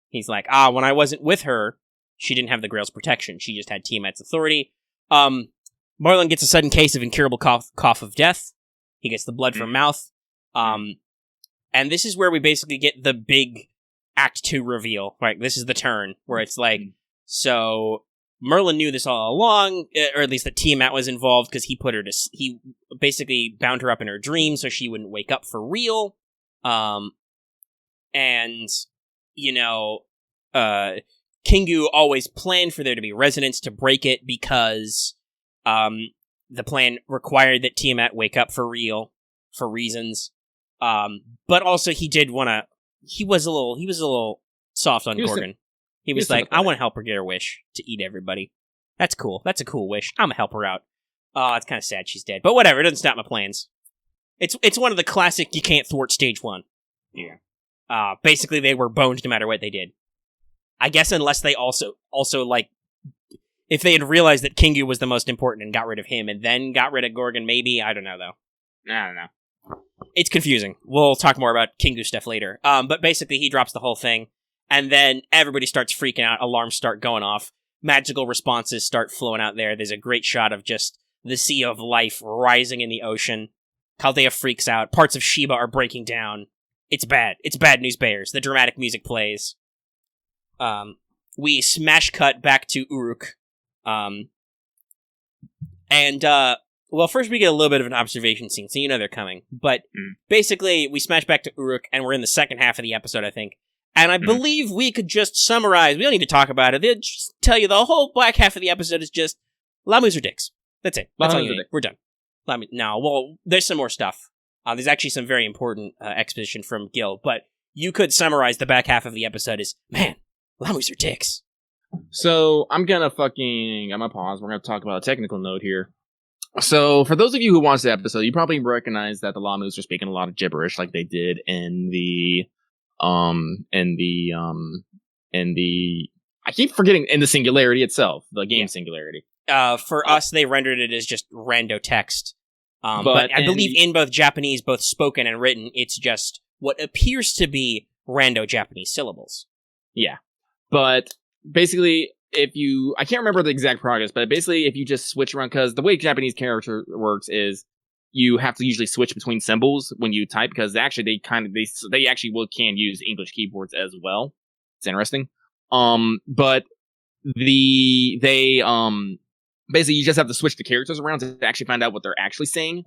He's like, when I wasn't with her, she didn't have the Grail's protection. She just had Tiamat's authority. Marlon gets a sudden case of incurable cough of death. He gets the blood from mouth. And this is where we basically get the big Act 2 reveal. Right, this is the turn, where it's like, so Merlin knew this all along, or at least that Tiamat was involved, because he basically bound her up in her dream so she wouldn't wake up for real. And, you know, Kingu always planned for there to be resonance to break it, because the plan required that Tiamat wake up for real, for reasons. But also he did want to, he was a little soft on Gorgon. He was like, I want to help her get her wish to eat everybody. That's cool. That's a cool wish. I'm gonna help her out. It's kind of sad she's dead, but whatever. It doesn't stop my plans. It's one of the classic you can't thwart stage 1. Yeah. Basically they were boned no matter what they did. I guess unless they also like, if they had realized that Kingu was the most important and got rid of him and then got rid of Gorgon, maybe. I don't know though. I don't know. It's confusing. We'll talk more about Kingu stuff later. But basically he drops the whole thing. And then everybody starts freaking out, alarms start going off, magical responses start flowing out there. There's a great shot of just the sea of life rising in the ocean. Chaldea freaks out, parts of Sheba are breaking down. It's bad. It's bad news bears. The dramatic music plays. We smash cut back to Uruk. Well, first we get a little bit of an observation scene, so you know they're coming. But basically, we smash back to Uruk, and we're in the second half of the episode, I think. And I believe we could just summarize, we don't need to talk about it, they'll just tell you the whole back half of the episode is just, Lamus are dicks. That's it. That's all you need. We're done. There's some more stuff. There's actually some very important exposition from Gil, but you could summarize the back half of the episode as, man, Lamus are dicks. So, I'm gonna pause, we're gonna talk about a technical note here. So, for those of you who watched the episode, you probably recognize that the Lamus are speaking a lot of gibberish like they did in the I keep forgetting, in the Singularity itself, the game Singularity. For us, they rendered it as just rando text. But I believe in both Japanese, both spoken and written, it's just what appears to be rando Japanese syllables. Yeah. But basically, I can't remember the exact progress, but basically if you just switch around, because the way Japanese character works is you have to usually switch between symbols when you type, because actually they actually can use English keyboards as well. It's interesting. But basically you just have to switch the characters around to actually find out what they're actually saying.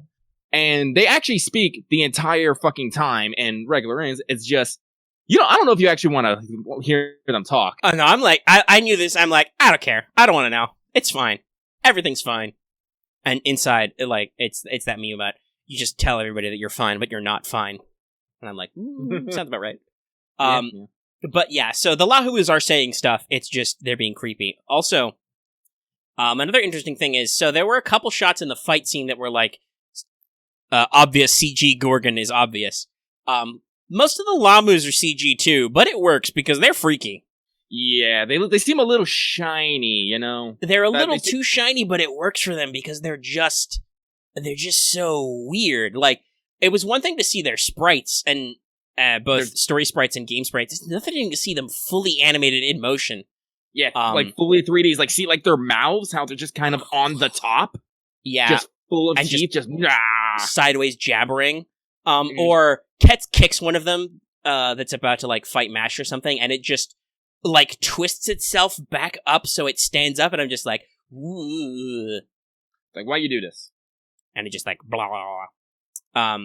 And they actually speak the entire fucking time in regular English. It's just, I don't know if you actually want to hear them talk. Oh no, I'm like, I knew this. I'm like, I don't care. I don't want to know. It's fine. Everything's fine. And inside, like, it's that meme about, you just tell everybody that you're fine, but you're not fine. And I'm like, sounds about right. Yeah. But yeah, so the Lahus are saying stuff, it's just, they're being creepy. Also, another interesting thing is, so there were a couple shots in the fight scene that were like, obvious CG Gorgon is obvious. Most of the Lamus are CG too, but it works because they're freaky. Yeah, they seem a little shiny, They're a little too shiny, but it works for them because they're just they're just so weird. Like, it was one thing to see their sprites, and both story sprites and game sprites. It's another thing to see them fully animated in motion. Yeah, like fully 3Ds. Like, see, like, their mouths, how they're just kind of on the top? Yeah. Just full of and teeth, just sideways jabbering. Or Ketz kicks one of them that's about to, like, fight Mash or something, and it just, like, twists itself back up so it stands up, and I'm just like, ooh. Like, why you do this? And it just, like, blah, blah, blah.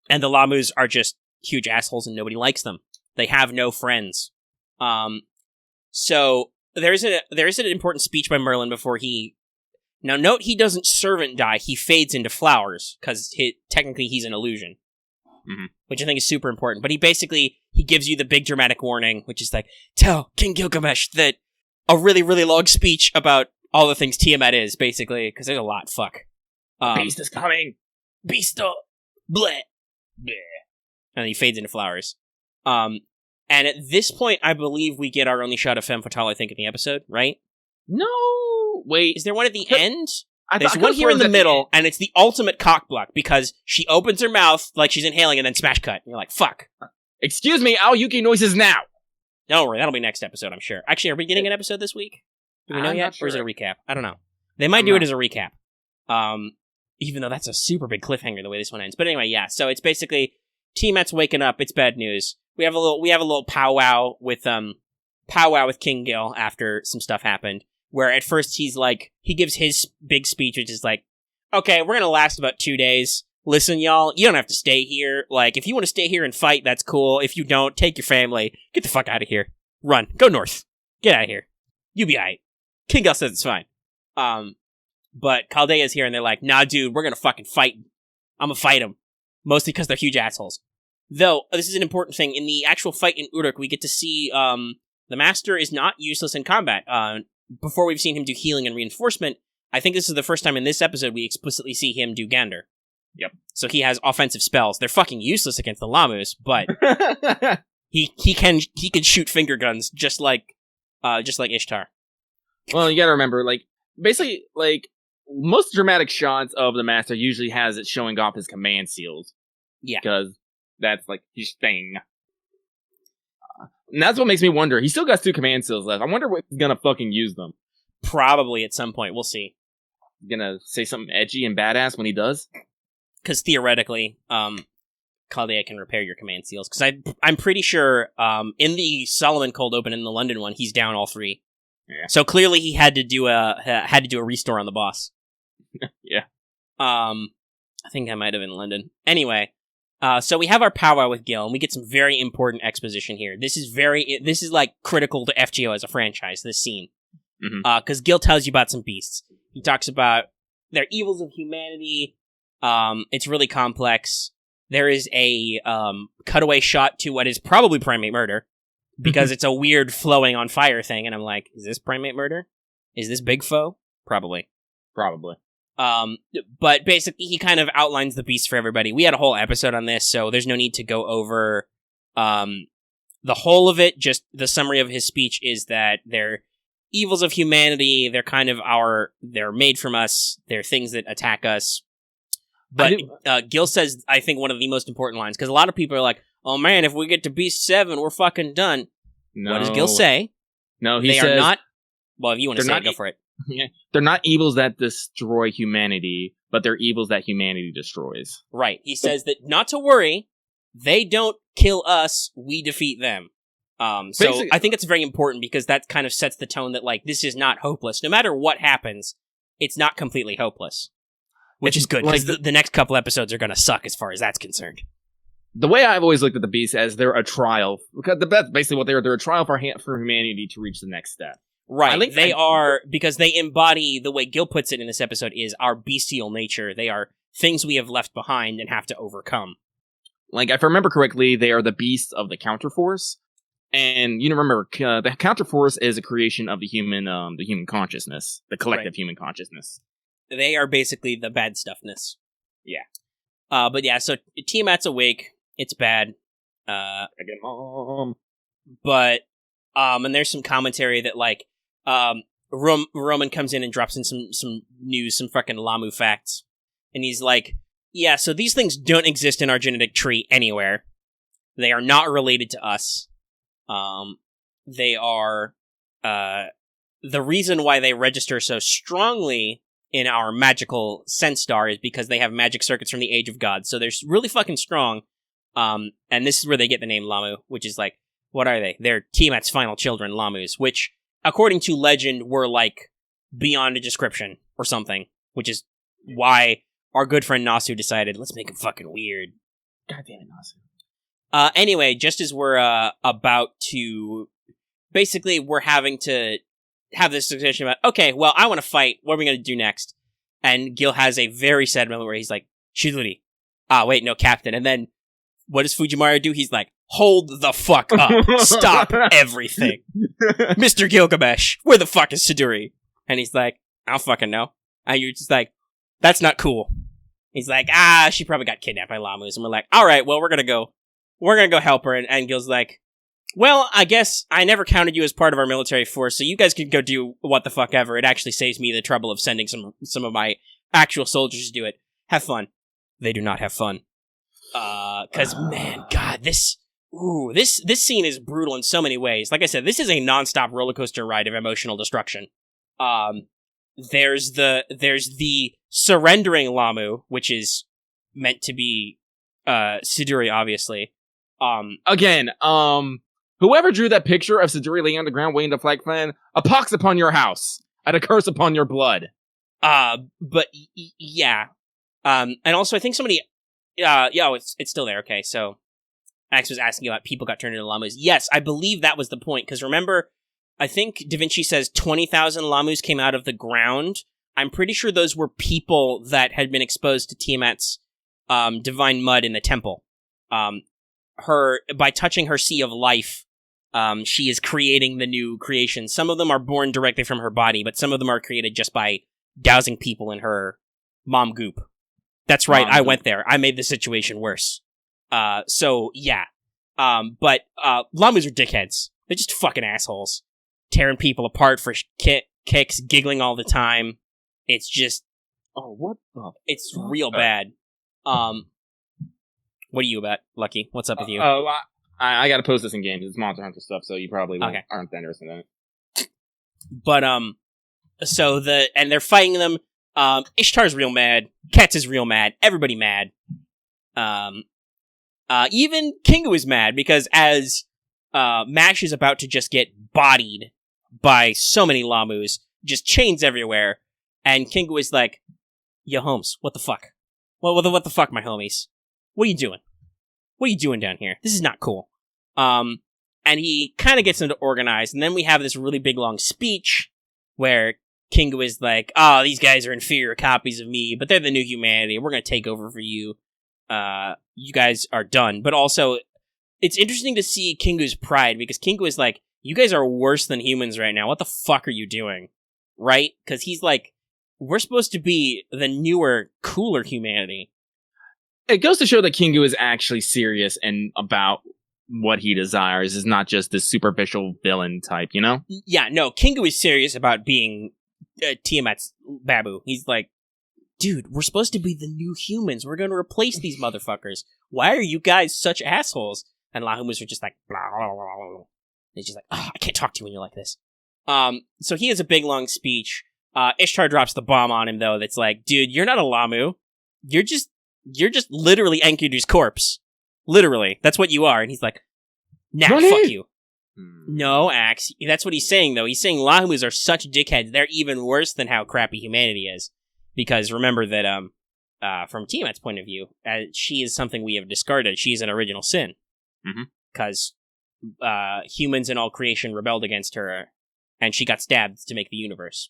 And the Lamus are just huge assholes, and nobody likes them. They have no friends. So, there is an important speech by Merlin before he... Now, note he doesn't servant die, he fades into flowers, because technically he's an illusion. Mm-hmm. Which I think is super important. But he gives you the big dramatic warning, which is like, tell King Gilgamesh that a really, really long speech about all the things Tiamat is, basically, because there's a lot, fuck. Beast is coming! Beast, bleh, bleh. And he fades into flowers. And at this point, I believe we get our only shot of Femme Fatale, I think, in the episode, right? No! Wait. Is there one at the end? There's I one here in the middle, the and it's the ultimate cock block, because she opens her mouth like she's inhaling and then smash cut. And you're like, fuck. Excuse me, Aoyuki noises now! Don't worry, that'll be next episode, I'm sure. Actually, are we getting an episode this week? Do we know yet? Sure. Or is it a recap? I don't know. They might do it as a recap. Even though that's a super big cliffhanger the way this one ends. But anyway, yeah, so it's basically Tiamat's waking up, it's bad news. We have a little powwow with King Gil after some stuff happened. Where at first he's like, he gives his big speech, which is like, okay, we're gonna last about 2 days. Listen, y'all, you don't have to stay here. Like, if you want to stay here and fight, that's cool. If you don't, take your family. Get the fuck out of here. Run. Go north. Get out of here. You be aight. King Gil says it's fine. But Chaldea's here and they're like, nah, dude, we're gonna fucking fight. I'm gonna fight them. Mostly because they're huge assholes. Though, this is an important thing. In the actual fight in Uruk, we get to see, the Master is not useless in combat. Before we've seen him do healing and reinforcement, I think this is the first time in this episode we explicitly see him do Gander. Yep. So he has offensive spells. They're fucking useless against the Lamus, but he can shoot finger guns just like Ishtar. Well, you gotta remember, like, basically, like, most dramatic shots of the Master usually has it showing off his command seals. Yeah. Because that's, like, his thing. And that's what makes me wonder. He still got 2 command seals left. I wonder what he's gonna fucking use them. Probably at some point. We'll see. Gonna say something edgy and badass when he does? Because theoretically, Chaldea can repair your command seals. Because I'm pretty sure in the Solomon cold open in the London one, he's down all 3. Yeah. So clearly he had to do a restore on the boss. Yeah. I think I might have in London. Anyway. So we have our powwow with Gil, and we get some very important exposition here. This is like critical to FGO as a franchise, this scene. Because Gil tells you about some beasts. He talks about their evils of humanity. It's really complex. There is a cutaway shot to what is probably primate murder, because it's a weird flowing on fire thing, and I'm like, is this primate murder? Is this Big Foe? Probably. But basically he kind of outlines the beast for everybody. We had a whole episode on this, so there's no need to go over the whole of it. Just the summary of his speech is that they're evils of humanity, they're kind of they're made from us, they're things that attack us. But Gil says, I think, one of the most important lines, because a lot of people are like, oh man, if we get to Beast 7, we're fucking done. No. What does Gil say? No, they are not... Well, if you want to say it, go for it. Yeah, they're not evils that destroy humanity, but they're evils that humanity destroys. Right. He says that not to worry, they don't kill us, we defeat them. So I think it's very important because that kind of sets the tone that, like, this is not hopeless. No matter what happens, it's not completely hopeless. Which is good, because the next couple episodes are going to suck as far as that's concerned. The way I've always looked at the beasts as they're a trial, because that's basically what they are. They're a trial for humanity to reach the next step. Right, they are, because they embody, the way Gil puts it in this episode, is our bestial nature. They are things we have left behind and have to overcome. Like, if I remember correctly, they are the beasts of the counterforce. And you remember, the counterforce is a creation of the human consciousness, the collective human consciousness. They are basically the bad stuffness. Yeah. But yeah, so Tiamat's awake. It's bad. Again, Mom. But, and there's some commentary that, like, Roman comes in and drops in some news, some fucking Lamu facts. And he's like, yeah, so these things don't exist in our genetic tree anywhere. They are not related to us. They are, the reason why they register so strongly in our magical sense star is because they have magic circuits from the Age of Gods. So they're really fucking strong. And this is where they get the name Lamu, which is like, what are they? They're Tiamat's final children, Lamus, which, according to legend, were like beyond a description or something, which is why our good friend Nasu decided, let's make him fucking weird. God damn it, Nasu. Anyway, just as we're about to... Basically, we're having to have this discussion about, okay, well, I want to fight. What are we going to do next? And Gil has a very sad moment where he's like, Shizuri. Wait, no, Captain. And then, what does Fujimaru do? He's like, hold the fuck up. Stop everything. Mr. Gilgamesh, where the fuck is Siduri? And he's like, I don't fucking know. And you're just like, that's not cool. He's like, she probably got kidnapped by Lamus. And we're like, alright, well, we're gonna go help her. And Gil's like, well, I guess I never counted you as part of our military force, so you guys can go do what the fuck ever. It actually saves me the trouble of sending some of my actual soldiers to do it. Have fun. They do not have fun. Cause, man, God, this scene is brutal in so many ways. Like I said, this is a non-stop roller coaster ride of emotional destruction. There's the surrendering Lamu, which is meant to be, Siduri, obviously. Again, whoever drew that picture of Siduri laying on the ground waiting to flag fan, a pox upon your house, and a curse upon your blood. But yeah. And also I think somebody, it's still there, okay, so Max was asking about people got turned into Lamus. Yes, I believe that was the point, because remember, I think Da Vinci says 20,000 Lamus came out of the ground. I'm pretty sure those were people that had been exposed to Tiamat's, divine mud in the temple. By touching her sea of life, she is creating the new creation. Some of them are born directly from her body, but some of them are created just by dousing people in her mom goop. That's right, I went there. I made the situation worse. So, yeah. But Lamus are dickheads. They're just fucking assholes. Tearing people apart for kicks, giggling all the time. It's just... Oh, what the... It's real bad. What are you about, Lucky? What's up with you? I gotta post this in games. It's Monster Hunter stuff, so you probably aren't that interested in it. But, so and they're fighting them. Ishtar's real mad. Ketz is real mad. Everybody mad. Even Kingu is mad, because as, Mash is about to just get bodied by so many Lamus, just chains everywhere, and Kingu is like, yo, Holmes, what the fuck? What the fuck, my homies? What are you doing? What are you doing down here? This is not cool. And he kind of gets them to organize, and then we have this really big long speech where Kingu is like, these guys are inferior copies of me, but they're the new humanity, we're gonna take over for you. You guys are done. But also, it's interesting to see Kingu's pride, because Kingu is like, you guys are worse than humans right now, what the fuck are you doing? Right? Because he's like, we're supposed to be the newer, cooler humanity. It goes to show that Kingu is actually serious and about what he desires, is not just this superficial villain type, you know? Yeah, no, Kingu is serious about being Tiamat's Babu. He's like, dude, we're supposed to be the new humans. We're going to replace these motherfuckers. Why are you guys such assholes? And Lahumus are just like, blah, blah, blah, blah. He's just like, I can't talk to you when you're like this. So he has a big, long speech. Ishtar drops the bomb on him, though, that's like, dude, you're not a Lamu. You're just literally Enkidu's corpse. Literally. That's what you are. And he's like, nah, fuck you. No, Axe. That's what he's saying, though. He's saying Lahumus are such dickheads. They're even worse than how crappy humanity is. Because remember that, from Tiamat's point of view, she is something we have discarded. She is an original sin. Because humans and all creation rebelled against her, and she got stabbed to make the universe.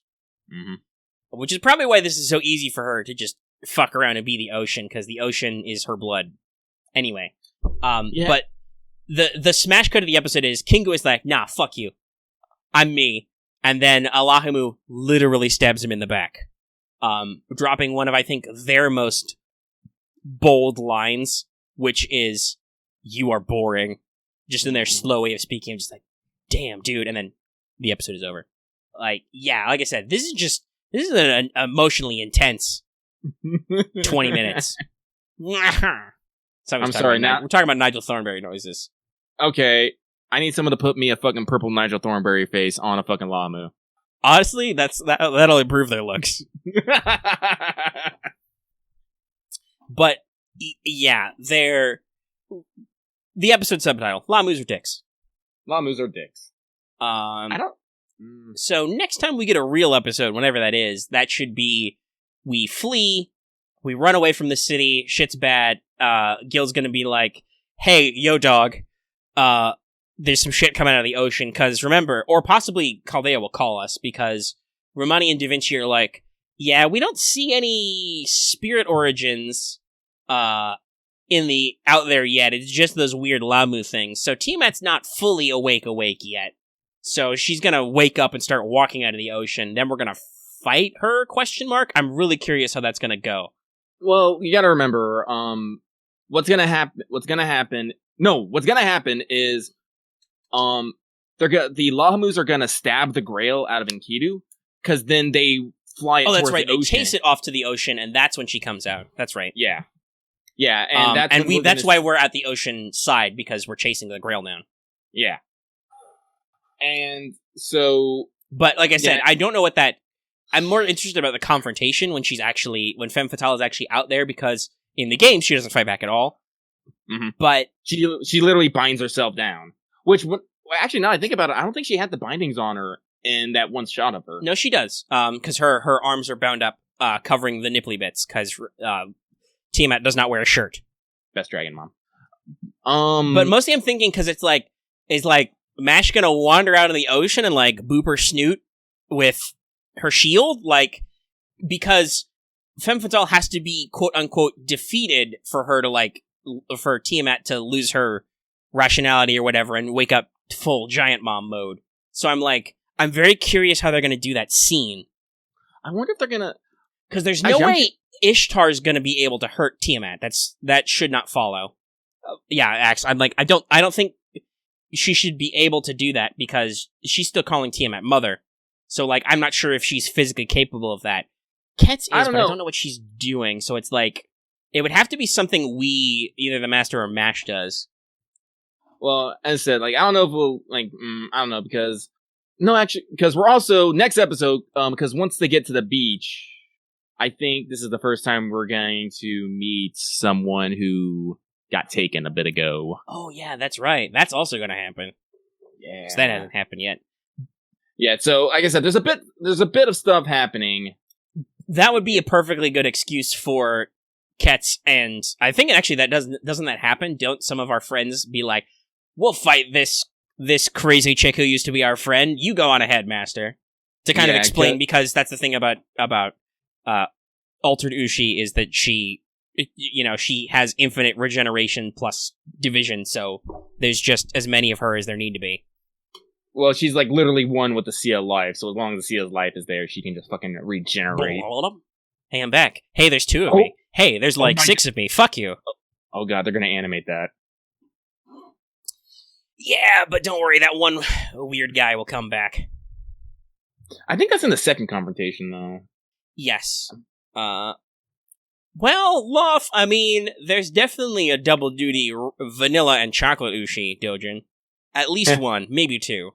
Which is probably why this is so easy for her to just fuck around and be the ocean, because the ocean is her blood. Anyway. But the smash cut of the episode is Kingu is like, nah, fuck you. I'm me. And then Alahamu literally stabs him in the back. Dropping one of, I think, their most bold lines, which is, you are boring. Just in their slow way of speaking, I'm just like, damn, dude. And then the episode is over. Like, yeah, like I said, this is an emotionally intense 20 minutes. I'm sorry, now we're talking about Nigel Thornberry noises. Okay, I need someone to put me a fucking purple Nigel Thornberry face on a fucking Lamu. Honestly, that'll improve their looks. But yeah, the episode subtitle: Lamus are dicks. Lamus are dicks. I don't. So next time we get a real episode, whenever that is, that should be we flee, we run away from the city, shit's bad. Gil's gonna be like, "Hey, yo, dog, there's some shit coming out of the ocean." Because remember, or possibly Chaldea will call us because Romani and Da Vinci are like, "Yeah, we don't see any spirit origins in the out there yet. It's just those weird Lamu things." So Tiamat's not fully awake yet. So she's gonna wake up and start walking out of the ocean. Then we're gonna fight her? ? I'm really curious how that's gonna go. Well, you gotta remember, what's gonna happen is, the Lahamus are gonna stab the Grail out of Enkidu, because then they fly it towards the ocean. They chase it off to the ocean, and that's when she comes out. That's right. Yeah. Yeah, and that's why we're at the ocean side, because we're chasing the Grail down. Yeah. And so... But like I said, I don't know what that... I'm more interested about the confrontation when Femme Fatale is actually out there, because in the game, she doesn't fight back at all. Mm-hmm. But... She literally binds herself down. Which, actually, now that I think about it, I don't think she had the bindings on her in that one shot of her. No, she does. Because her arms are bound up, covering the nipply bits, because Tiamat does not wear a shirt. Best dragon mom. But mostly I'm thinking, because is Mash gonna wander out in the ocean and, like, boop her snoot with her shield? Like, because Femme Fatale has to be, quote-unquote, defeated for her to, like, for Tiamat to lose her rationality or whatever and wake up full giant mom mode. So I'm very curious how they're gonna do that scene. I wonder if they're gonna... Because there's no way Ishtar's gonna be able to hurt Tiamat. That should not follow. Yeah, Axe, I don't think she should be able to do that, because she's still calling Tiamat mother. So, like, I'm not sure if she's physically capable of that. Ketz is, I don't know what she's doing, so it's like, it would have to be something either the Master or Mash does. Well, as I said, like, I don't know if we'll, like, I don't know, because we're also, next episode, because once they get to the beach, I think this is the first time we're going to meet someone who got taken a bit ago. Oh, yeah, that's right. That's also going to happen. Yeah. So that hasn't happened yet. Yeah, so, like I said, there's a bit of stuff happening. That would be a perfectly good excuse for Ketz, and I think actually that doesn't that happen? Don't some of our friends be like, "We'll fight this crazy chick who used to be our friend. You go on ahead, Master." To kind of explain, because that's the thing about Altered Ushi, is that she has infinite regeneration plus division, so there's just as many of her as there need to be. Well, she's like literally one with the Sea of Life, so as long as the Sea of Life is there, she can just fucking regenerate. Hey, I'm back. Hey, there's 2 of me. Hey, there's like 6 of me. Fuck you. Oh god, they're gonna animate that. Yeah, but don't worry, that one weird guy will come back. I think that's in the second confrontation, though. Yes. Well, Lof, I mean, there's definitely a double duty vanilla and chocolate Ushi, Dojin. At least one, maybe 2.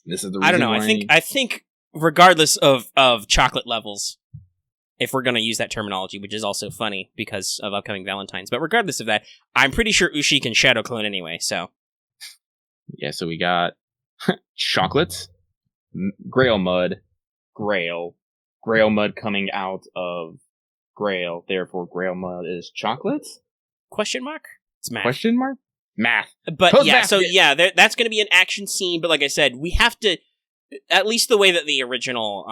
This is the reason I don't know, I think regardless of chocolate levels, if we're gonna use that terminology, which is also funny because of upcoming Valentines, but regardless of that, I'm pretty sure Ushi can shadow clone anyway, so. Yeah, so we got chocolates, Grail mud, Grail mud coming out of Grail, therefore Grail mud is chocolates? Question mark? It's math. Question mark? Math. But that's going to be an action scene, but like I said, we have to, at least the way that the original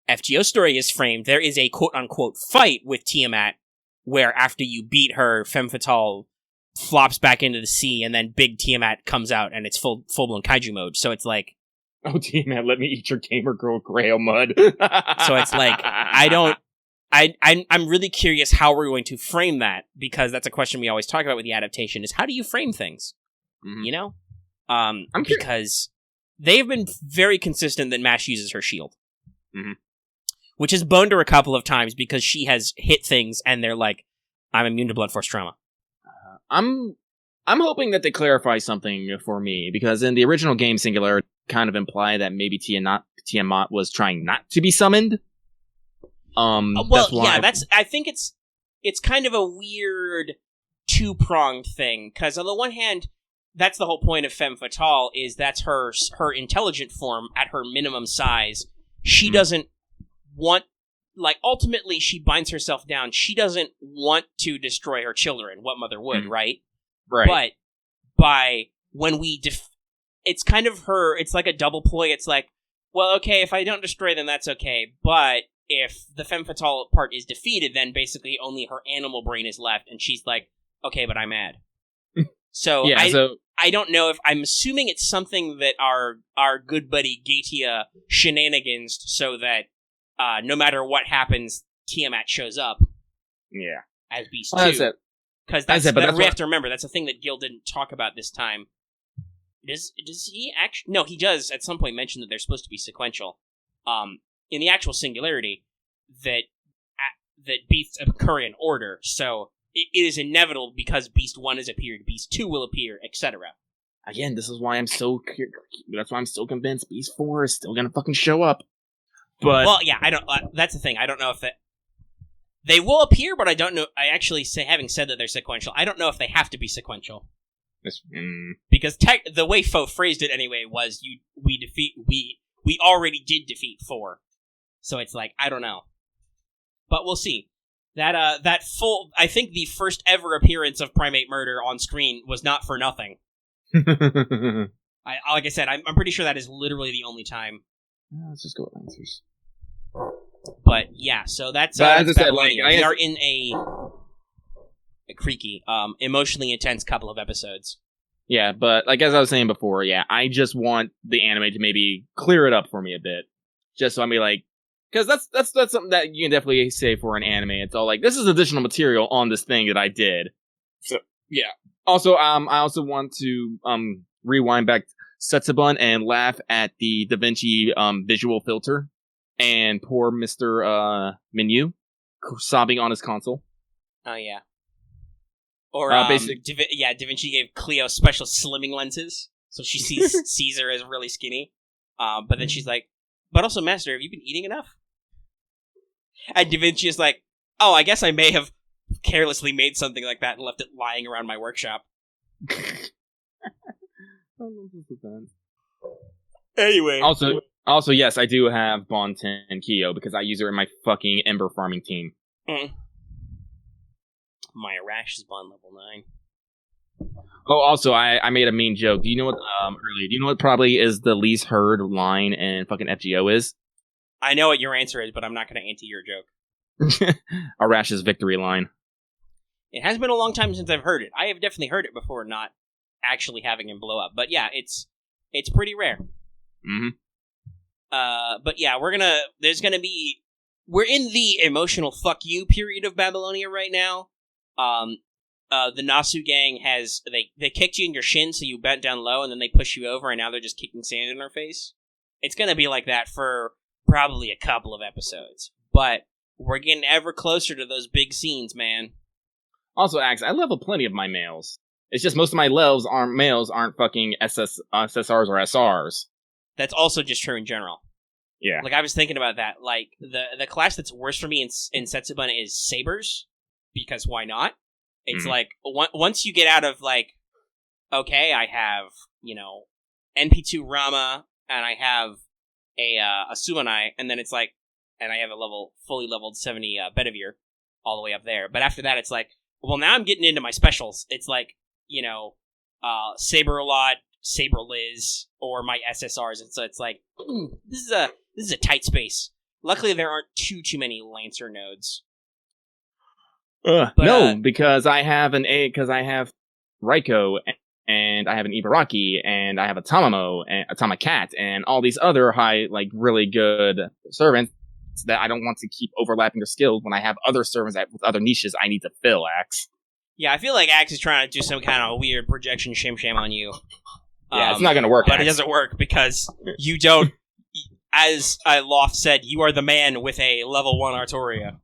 FGO story is framed, there is a quote-unquote fight with Tiamat, where after you beat her, Femme Fatale flops back into the sea, and then big Tiamat comes out, and it's full-blown kaiju mode, so it's like... Oh, Tiamat, let me eat your gamer girl Grail mud. So it's like, I'm really curious how we're going to frame that, because that's a question we always talk about with the adaptation, is how do you frame things? Mm-hmm. You know? Because they've been very consistent that Mash uses her shield. Mm-hmm. which has boned her a couple of times because she has hit things and they're like, I'm immune to blunt force trauma. I'm hoping that they clarify something for me, because in the original game, Singularity kind of implied that maybe Tiamat was trying not to be summoned. I think it's kind of a weird two-pronged thing, because on the one hand, that's the whole point of Femme Fatale, is that's her intelligent form at her minimum size. She doesn't want, like, ultimately she binds herself down. She doesn't want to destroy her children. What mother would, right? Right. But when we it's kind of it's like a double ploy. It's like, well, okay, if I don't destroy them, that's okay. But if the Femme Fatale part is defeated, then basically only her animal brain is left, and she's like, okay, but I'm mad. So, I don't know if... I'm assuming it's something that our good buddy Gatia shenanigans so that no matter what happens, Tiamat shows up. Yeah. As Beast 2. Because we have to remember, that's a thing that Gil didn't talk about this time. Does he actually... No, he does at some point mention that they're supposed to be sequential. In the actual Singularity, that beasts occur in order, so it is inevitable because Beast 1 has appeared, Beast 2 will appear, etc. Again, this is why that's why I'm still convinced Beast 4 is still gonna fucking show up. But... Well, yeah, I don't... that's the thing, I don't know if they will appear, but I don't know... I actually having said that they're sequential, I don't know if they have to be sequential. Because the way Foe phrased it anyway was, we already did defeat 4. So it's like, I don't know. But we'll see. That full... I think the first ever appearance of Primate Murder on screen was not for nothing. Like I said, I'm pretty sure that is literally the only time. Let's just go with Lancers. But yeah, so that's... as I said, we are in a creaky, emotionally intense couple of episodes. Yeah, but like as I was saying before, yeah, I just want the anime to maybe clear it up for me a bit. Just so I'm like... Because that's something that you can definitely say for an anime. It's all like, this is additional material on this thing that I did. So, yeah. Also, I also want to rewind back Setsubun and laugh at the DaVinci visual filter and poor Mr. Minyu sobbing on his console. Oh, yeah. Or, basically, DaVinci gave Cleo special slimming lenses, so she sees her as really skinny. But then she's like, but also, Master, have you been eating enough? And DaVinci is like, oh, I guess I may have carelessly made something like that and left it lying around my workshop. Anyway. Also, yes, I do have Bon 10 Kyo because I use her in my fucking Ember farming team. My Arash is Bon level 9. Oh, also, I made a mean joke. Do you know what, earlier, do you know what probably is the least heard line in fucking FGO is? I know what your answer is, but I'm not going to anti your joke. Arash's victory line. It has been a long time since I've heard it. I have definitely heard it before, not actually having him blow up. But yeah, it's pretty rare. But yeah, we're in the emotional fuck you period of Babylonia right now. The Nasu gang they kicked you in your shin, so you bent down low, and then they push you over, and now they're just kicking sand in our face. It's gonna be like that for probably a couple of episodes, but we're getting ever closer to those big scenes, man. Also, Axe, I level plenty of my males. It's just most of my males aren't fucking SSRs or SRs. That's also just true in general. Yeah. Like, I was thinking about that. Like, the class that's worse for me in Setsubun is Sabers, because why not? It's like, once you get out of, like, okay, I have, NP2 Rama, and I have a Sumanai, and then it's like, and I have a fully leveled 70 Bedivere all the way up there. But after that, it's like, well, now I'm getting into my specials. It's like, Saber-a-Lot, Saber-Liz, or my SSRs, and so it's like, this is a tight space. Luckily, there aren't too many Lancer nodes. Because I have Raiko, and I have an Ibaraki, and I have a Tamamo, and a Tamakat, and all these other really good servants that I don't want to keep overlapping their skills when I have other servants with other niches I need to fill, Axe. Yeah, I feel like Axe is trying to do some kind of weird projection sham on you. Yeah, it's not going to work, but Axe. It doesn't work because you don't... as Loth said, you are the man with a level 1 Artoria,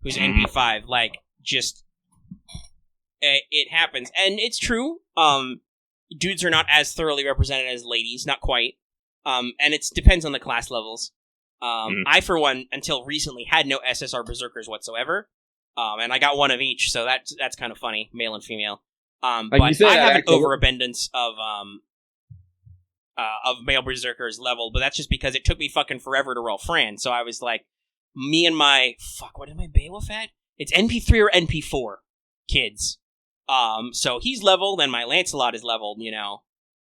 who's NP5. Like, just, it happens. And it's true, dudes are not as thoroughly represented as ladies, not quite. And it depends on the class levels. I, for one, until recently, had no SSR Berserkers whatsoever. And I got one of each, so that's kind of funny, male and female. But I have an overabundance of male Berserkers leveled, but that's just because it took me fucking forever to roll Fran, so I was like, me and my, what am I Beowulf at? It's NP3 or NP4 kids. So he's leveled, and my Lancelot is leveled,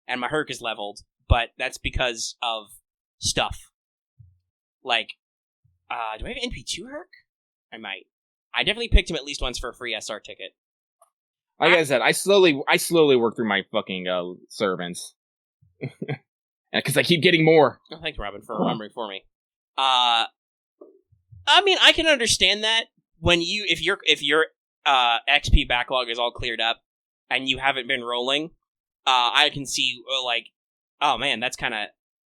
and my Herc is leveled, but that's because of stuff. Like, do I have NP2 Herc? I might. I definitely picked him at least once for a free SR ticket. Like I said, I slowly work through my fucking servants. Because I keep getting more. Oh, thanks, Robin, for remembering for me. I mean, I can understand that when if your XP backlog is all cleared up and you haven't been rolling, I can see like, oh man, that's kind of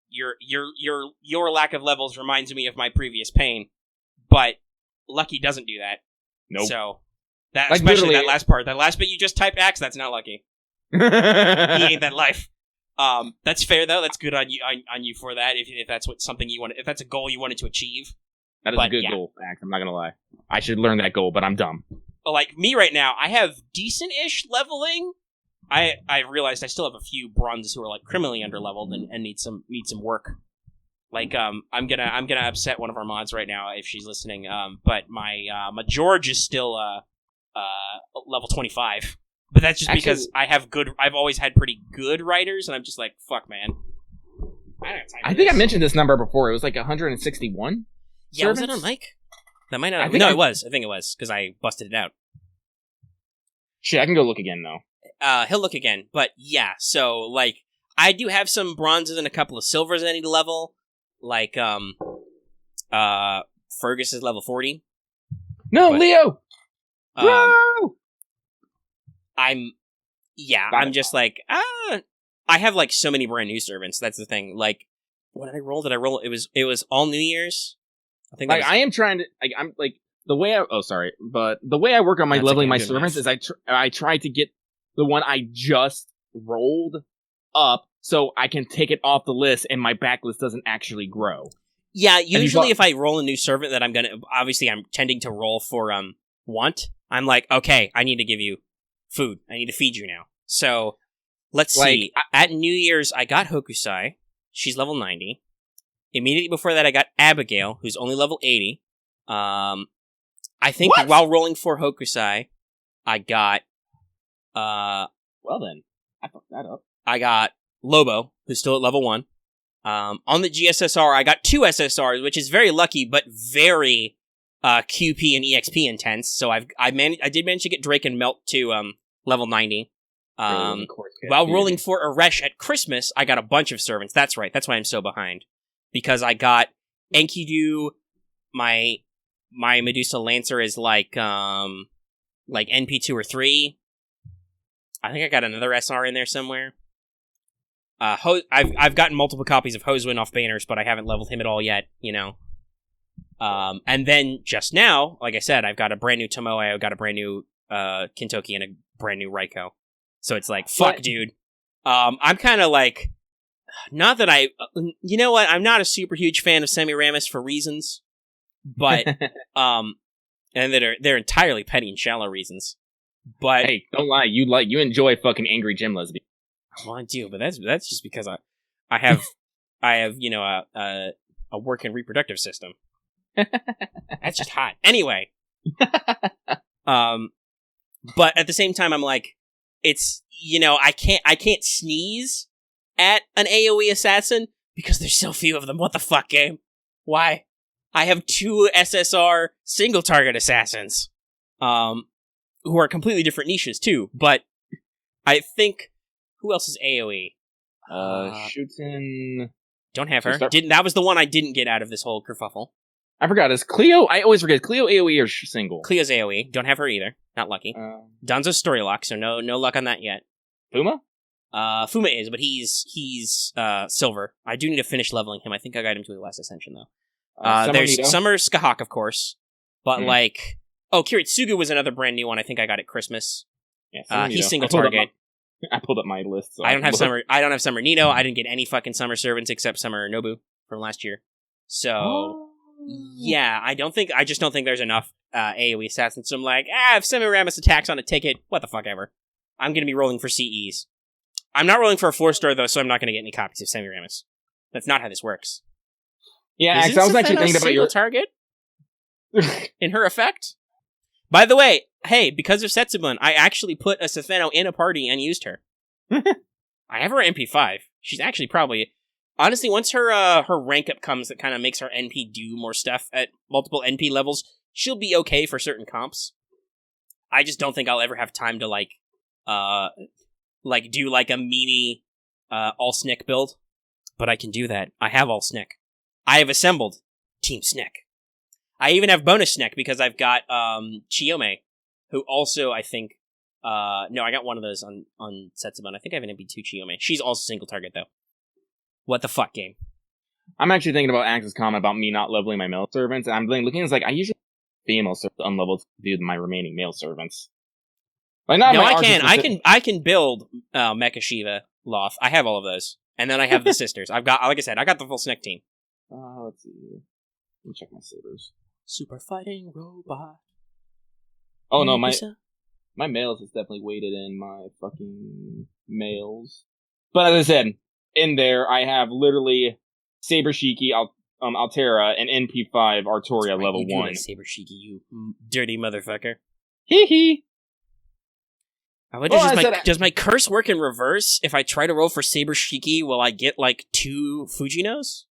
your lack of levels reminds me of my previous pain. But Lucky doesn't do that. Nope. So that like especially that last part, that last bit you just typed Axe, that's not Lucky. He ain't that life. That's fair though. That's good on you for that. If that's something you want, if that's a goal you wanted to achieve. That is a good goal, Axe. I'm not gonna lie. I should learn that goal, but I'm dumb. Like me right now, I have decent-ish leveling. I realized I still have a few bronzes who are like criminally underleveled and need some work. Like I'm gonna upset one of our mods right now if she's listening. But my George is still level 25. But that's just because I've always had pretty good writers, and I'm just like, fuck, man. I think I mentioned this number before. It was like 161. Yeah, servants? Was it on Mike? That might not. No, it was. I think it was because I busted it out. Shit, I can go look again though. He'll look again, but yeah. So like, I do have some bronzes and a couple of silvers I need to level. Like Fergus is level 40. No, but, Leo. I'm just like, I have like so many brand new servants. That's the thing. Like, when did I roll? It was all New Year's. I think. Like, I am trying to. Like, I'm like the way I. Oh, sorry, but the way I work on my leveling my servants is I try to get the one I just rolled up so I can take it off the list and my backlist doesn't actually grow. Yeah, usually if I roll a new servant that I'm tending to roll for want. I'm like, okay, I need to give you food. I need to feed you now. So, let's see. At New Year's, I got Hokusai. She's level 90. Immediately before that, I got Abigail, who's only level 80. I think while rolling for Hokusai, I got... well then, I fucked that up. I got Lobo, who's still at level 1. On the GSSR, I got 2 SSRs, which is very lucky, but very QP and EXP intense. So I did manage to get Drake and Melt to level 90. While rolling for Aresh at Christmas, I got a bunch of servants. That's right. That's why I'm so behind. Because I got Enkidu, my Medusa Lancer is like NP2 or 3. I think I got another SR in there somewhere. I've gotten multiple copies of Hoswin off banners, but I haven't leveled him at all yet, And then just now, like I said, I've got a brand new Tomoe, I've got a brand new Kintoki, and a brand new Raiko. So it's like, fuck, dude. I'm kind of like, not that you know what? I'm not a super huge fan of Semiramis for reasons, but and they're entirely petty and shallow reasons. But hey, don't lie, you enjoy fucking angry gym lesbians. Well, I do, but that's just because I have a working reproductive system. That's just hot. Anyway, but at the same time, I'm like, it's I can't sneeze at an AoE assassin because there's so few of them. What the fuck, game? Why? I have 2 SSR single target assassins, who are completely different niches too. But I think who else is AoE? Shooting. Don't have her. That was the one I didn't get out of this whole kerfuffle. I forgot. Is Cleo? I always forget. Cleo AoE or single? Cleo's AoE. Don't have her either. Not lucky. Danzo's story lock, so no luck on that yet. Puma? Fuma is, but he's silver. I do need to finish leveling him. I think I got him to the last ascension, though. There's Summer Skahak, of course. But, Kiritsugu was another brand new one. I think I got at Christmas. Yeah, he's single target. I pulled up my list. So I don't have Summer Nino. I didn't get any fucking Summer Servants except Summer Nobu from last year. So, yeah, I just don't think there's enough AoE assassins. So I'm like, if Semiramis attacks on a ticket, what the fuck ever. I'm going to be rolling for CEs. I'm not rolling for a 4-star, though, so I'm not going to get any copies of Semiramis. That's not how this works. Yeah, I was actually thinking about your target in her effect. By the way, hey, because of Setsubun, I actually put a Setheno in a party and used her. I have her MP5. She's actually probably... Honestly, once her rank up comes that kind of makes her NP do more stuff at multiple NP levels, she'll be okay for certain comps. I just don't think I'll ever have time to, do, a Mimi all Snick build. But I can do that. I have all Snick. I have assembled Team Snick. I even have bonus Snick because I've got Chiyome, who also, I think... no, I got one of those on Setsubun. I think I have an MP2 Chiyome. She's also single target, though. What the fuck, game? I'm actually thinking about Axe's comment about me not leveling my male servants, and I'm looking at I usually female servants unleveled to do my remaining male servants. I can build Mecha Shiva Loth. I have all of those. And then I have the sisters. Like I said, I got the full Snick team. Let's see here. Let me check my sabers. Super fighting robot. Oh no, my males is definitely weighted in my fucking males. But as I said, in there I have literally Saber Shiki, Altera, and NP5 Artoria level 1. Saber Shiki, you dirty motherfucker. Hee hee. I wonder, does my curse work in reverse? If I try to roll for Saber Shiki, will I get 2 Fujinos?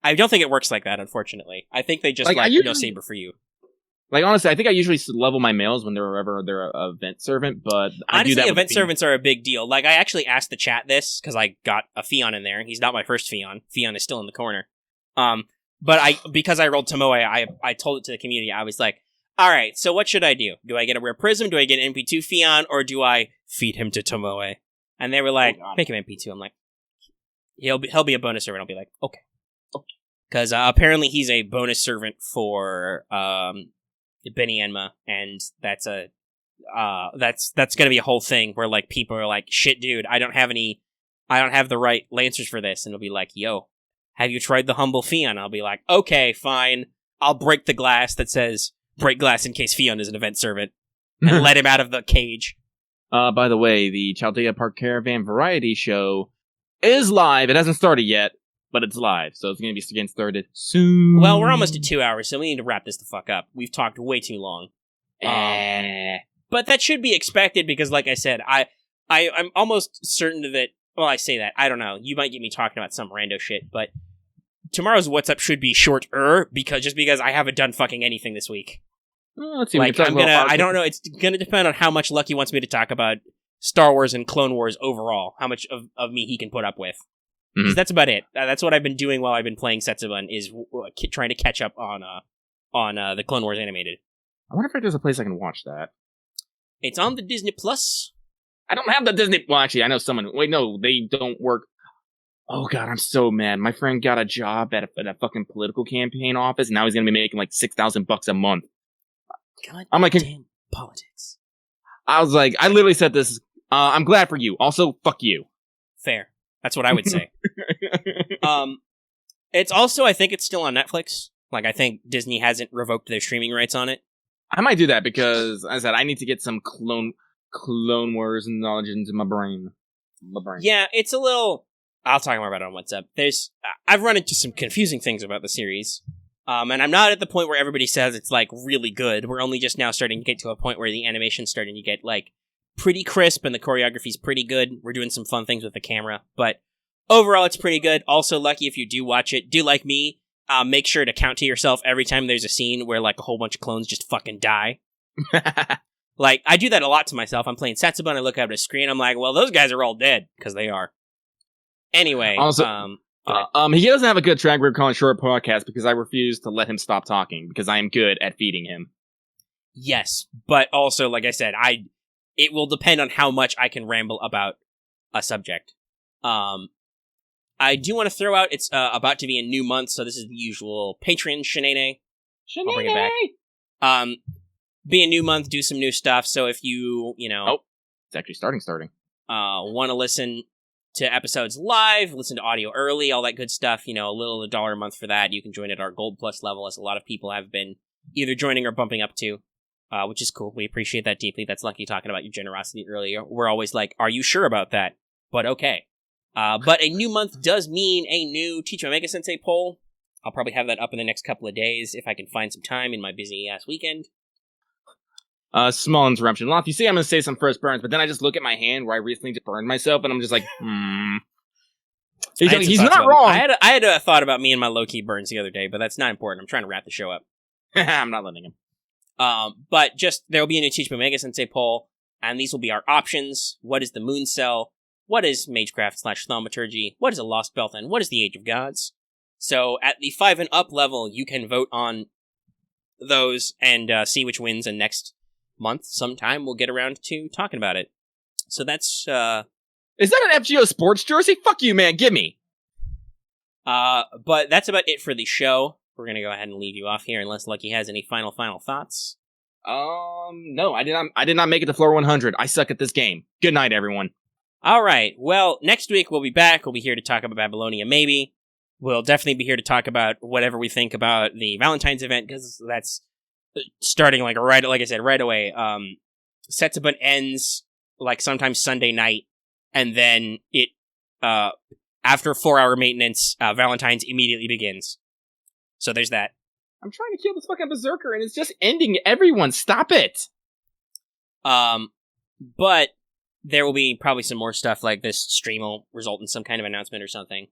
I don't think it works like that, unfortunately. I think they just no Saber for you. Honestly, I think I usually level my males when they're an event servant, but I do that with event servants are a big deal. I actually asked the chat this, because I got a Fion in there. He's not my first Fion. Fion is still in the corner. But because I rolled Tomoe, I told it to the community. I was like, alright, so what should I do? Do I get a rare prism? Do I get an MP2 Fion? Or do I feed him to Tomoe? And they were like, make him MP2. I'm like, he'll be a bonus servant. I'll be like, okay. Because apparently he's a bonus servant for Benny Enma, and that's gonna be a whole thing where people are like, shit, dude, I don't have the right lancers for this, and it'll be like, yo, have you tried the humble Fion? I'll be like, okay, fine, I'll break the glass that says break glass in case Fion is an event servant, and let him out of the cage. By the way, the Chaldea Park Caravan Variety Show is live. It hasn't started yet, but it's live, so it's going to be getting started soon. Well, we're almost at 2 hours, so we need to wrap this the fuck up. We've talked way too long. But that should be expected, because like I said, I'm almost certain that, well, I say that, I don't know, you might get me talking about some rando shit, but tomorrow's What's Up should be shorter, because I haven't done fucking anything this week. Let's see. I don't know, it's gonna depend on how much Lucky wants me to talk about Star Wars and Clone Wars overall, how much of me he can put up with. Mm-hmm. That's about it. That's what I've been doing while I've been playing Setsubun, is trying to catch up on the Clone Wars animated. I wonder if there's a place I can watch that. It's on the Disney Plus. I don't have the Disney... Well, actually, I know someone... Wait, no, they don't work... Oh, God, I'm so mad. My friend got a job at a fucking political campaign office, and now he's going to be making $6,000 a month. God I'm like... damn politics. I was like... I literally said this... I'm glad for you. Also, fuck you. Fair. That's what I would say. It's also, I think it's still on Netflix. I think Disney hasn't revoked their streaming rights on it. I might do that because, as I said, I need to get some Clone Wars knowledge into my brain. Yeah, it's a little... I'll talk more about it on What's Up. I've run into some confusing things about the series. And I'm not at the point where everybody says it's, really good. We're only just now starting to get to a point where the animation's starting to get, pretty crisp, and the choreography's pretty good. We're doing some fun things with the camera, but overall it's pretty good. Also, Lucky, if you do watch it, do like me, make sure to count to yourself every time there's a scene where a whole bunch of clones just fucking die. I do that a lot to myself. I'm playing Setsubun, I look up at a screen, I'm like, well, those guys are all dead, because they are. Anyway, also, he doesn't have a good track record calling short podcasts because I refuse to let him stop talking, because I am good at feeding him. Yes, but also, like I said, it will depend on how much I can ramble about a subject. I do want to throw out, it's about to be a new month, so this is the usual Patreon shenanigans. I'll bring it back. Be a new month, do some new stuff, so if you it's actually starting. Want to listen to episodes live, listen to audio early, all that good stuff, a little $1 a month for that, you can join at our Gold Plus level, as a lot of people have been either joining or bumping up to, which is cool. We appreciate that deeply. That's Lucky talking about your generosity earlier. We're always like, are you sure about that? But okay. But a new month does mean a new Teach My Mega Sensei poll. I'll probably have that up in the next couple of days if I can find some time in my busy-ass weekend. Small interruption. Loth, you see I'm going to say some first burns, but then I just look at my hand where I recently just burned myself, and I'm just like, He's not wrong. I had a thought about me and my low-key burns the other day, but that's not important. I'm trying to wrap the show up. I'm not letting him. But just, there will be a new Teach My Mega Sensei poll, and these will be our options. What is the Moon Cell? What is Magecraft/Thaumaturgy? What is a Lost Belt? And what is the Age of Gods? So at the 5 and up level, you can vote on those and see which wins, and next month sometime we'll get around to talking about it. So that's... Is that an FGO Sports jersey? Fuck you, man. Give me. But that's about it for the show. We're going to go ahead and leave you off here unless Lucky has any final thoughts. No, I did not make it to floor 100. I suck at this game. Good night, everyone. All right. Well, next week we'll be back. We'll be here to talk about Babylonia, maybe. We'll definitely be here to talk about whatever we think about the Valentines event, because that's starting like I said, right away. Setsubun ends like sometimes Sunday night, and then it after 4-hour maintenance, Valentines immediately begins. So there's that. I'm trying to kill this fucking berserker, and it's just ending everyone. Stop it. But there will be probably some more stuff, like this stream will result in some kind of announcement or something.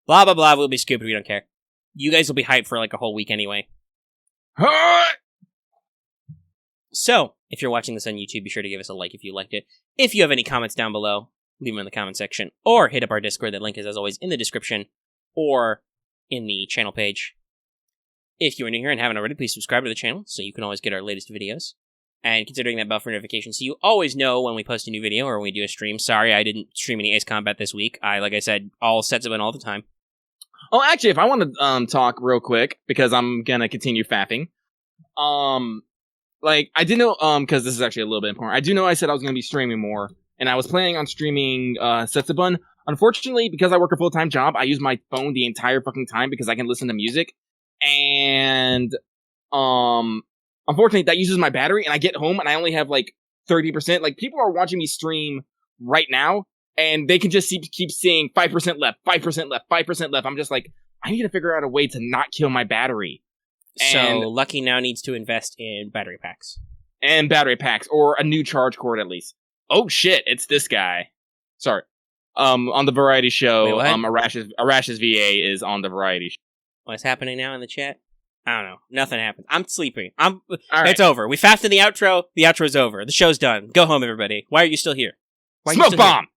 Blah, blah, blah, we'll be stupid, we don't care. You guys will be hyped for like a whole week anyway. So, if you're watching this on YouTube, be sure to give us a like if you liked it. If you have any comments down below, leave them in the comment section, or hit up our Discord. That link is, as always, in the description, or in the channel page. If you're new here and haven't already, please subscribe to the channel, so you can always get our latest videos. And consider that bell for notifications, so you always know when we post a new video or when we do a stream. Sorry, I didn't stream any Ace Combat this week. Like I said, all Setsubun all the time. Oh, actually, if I want to talk real quick, because I'm gonna continue faffing. I didn't know, because this is actually a little bit important. I do know I said I was gonna be streaming more, and I was planning on streaming Setsubun. Unfortunately, because I work a full-time job, I use my phone the entire fucking time because I can listen to music. And, unfortunately, that uses my battery, and I get home, and I only have, 30%. Like, people are watching me stream right now, and they can just keep seeing 5% left, 5% left, 5% left. I'm just like, I need to figure out a way to not kill my battery. So, Lucky now needs to invest in battery packs. And battery packs, or a new charge cord, at least. Oh, shit, it's this guy. Sorry. On the Variety Show, Arash's VA is on the Variety Show. What's happening now in the chat? I don't know. Nothing happened. I'm sleeping. All right. It's over. We fasted the outro. The outro's over. The show's done. Go home, everybody. Why are you still here? Smoke bomb!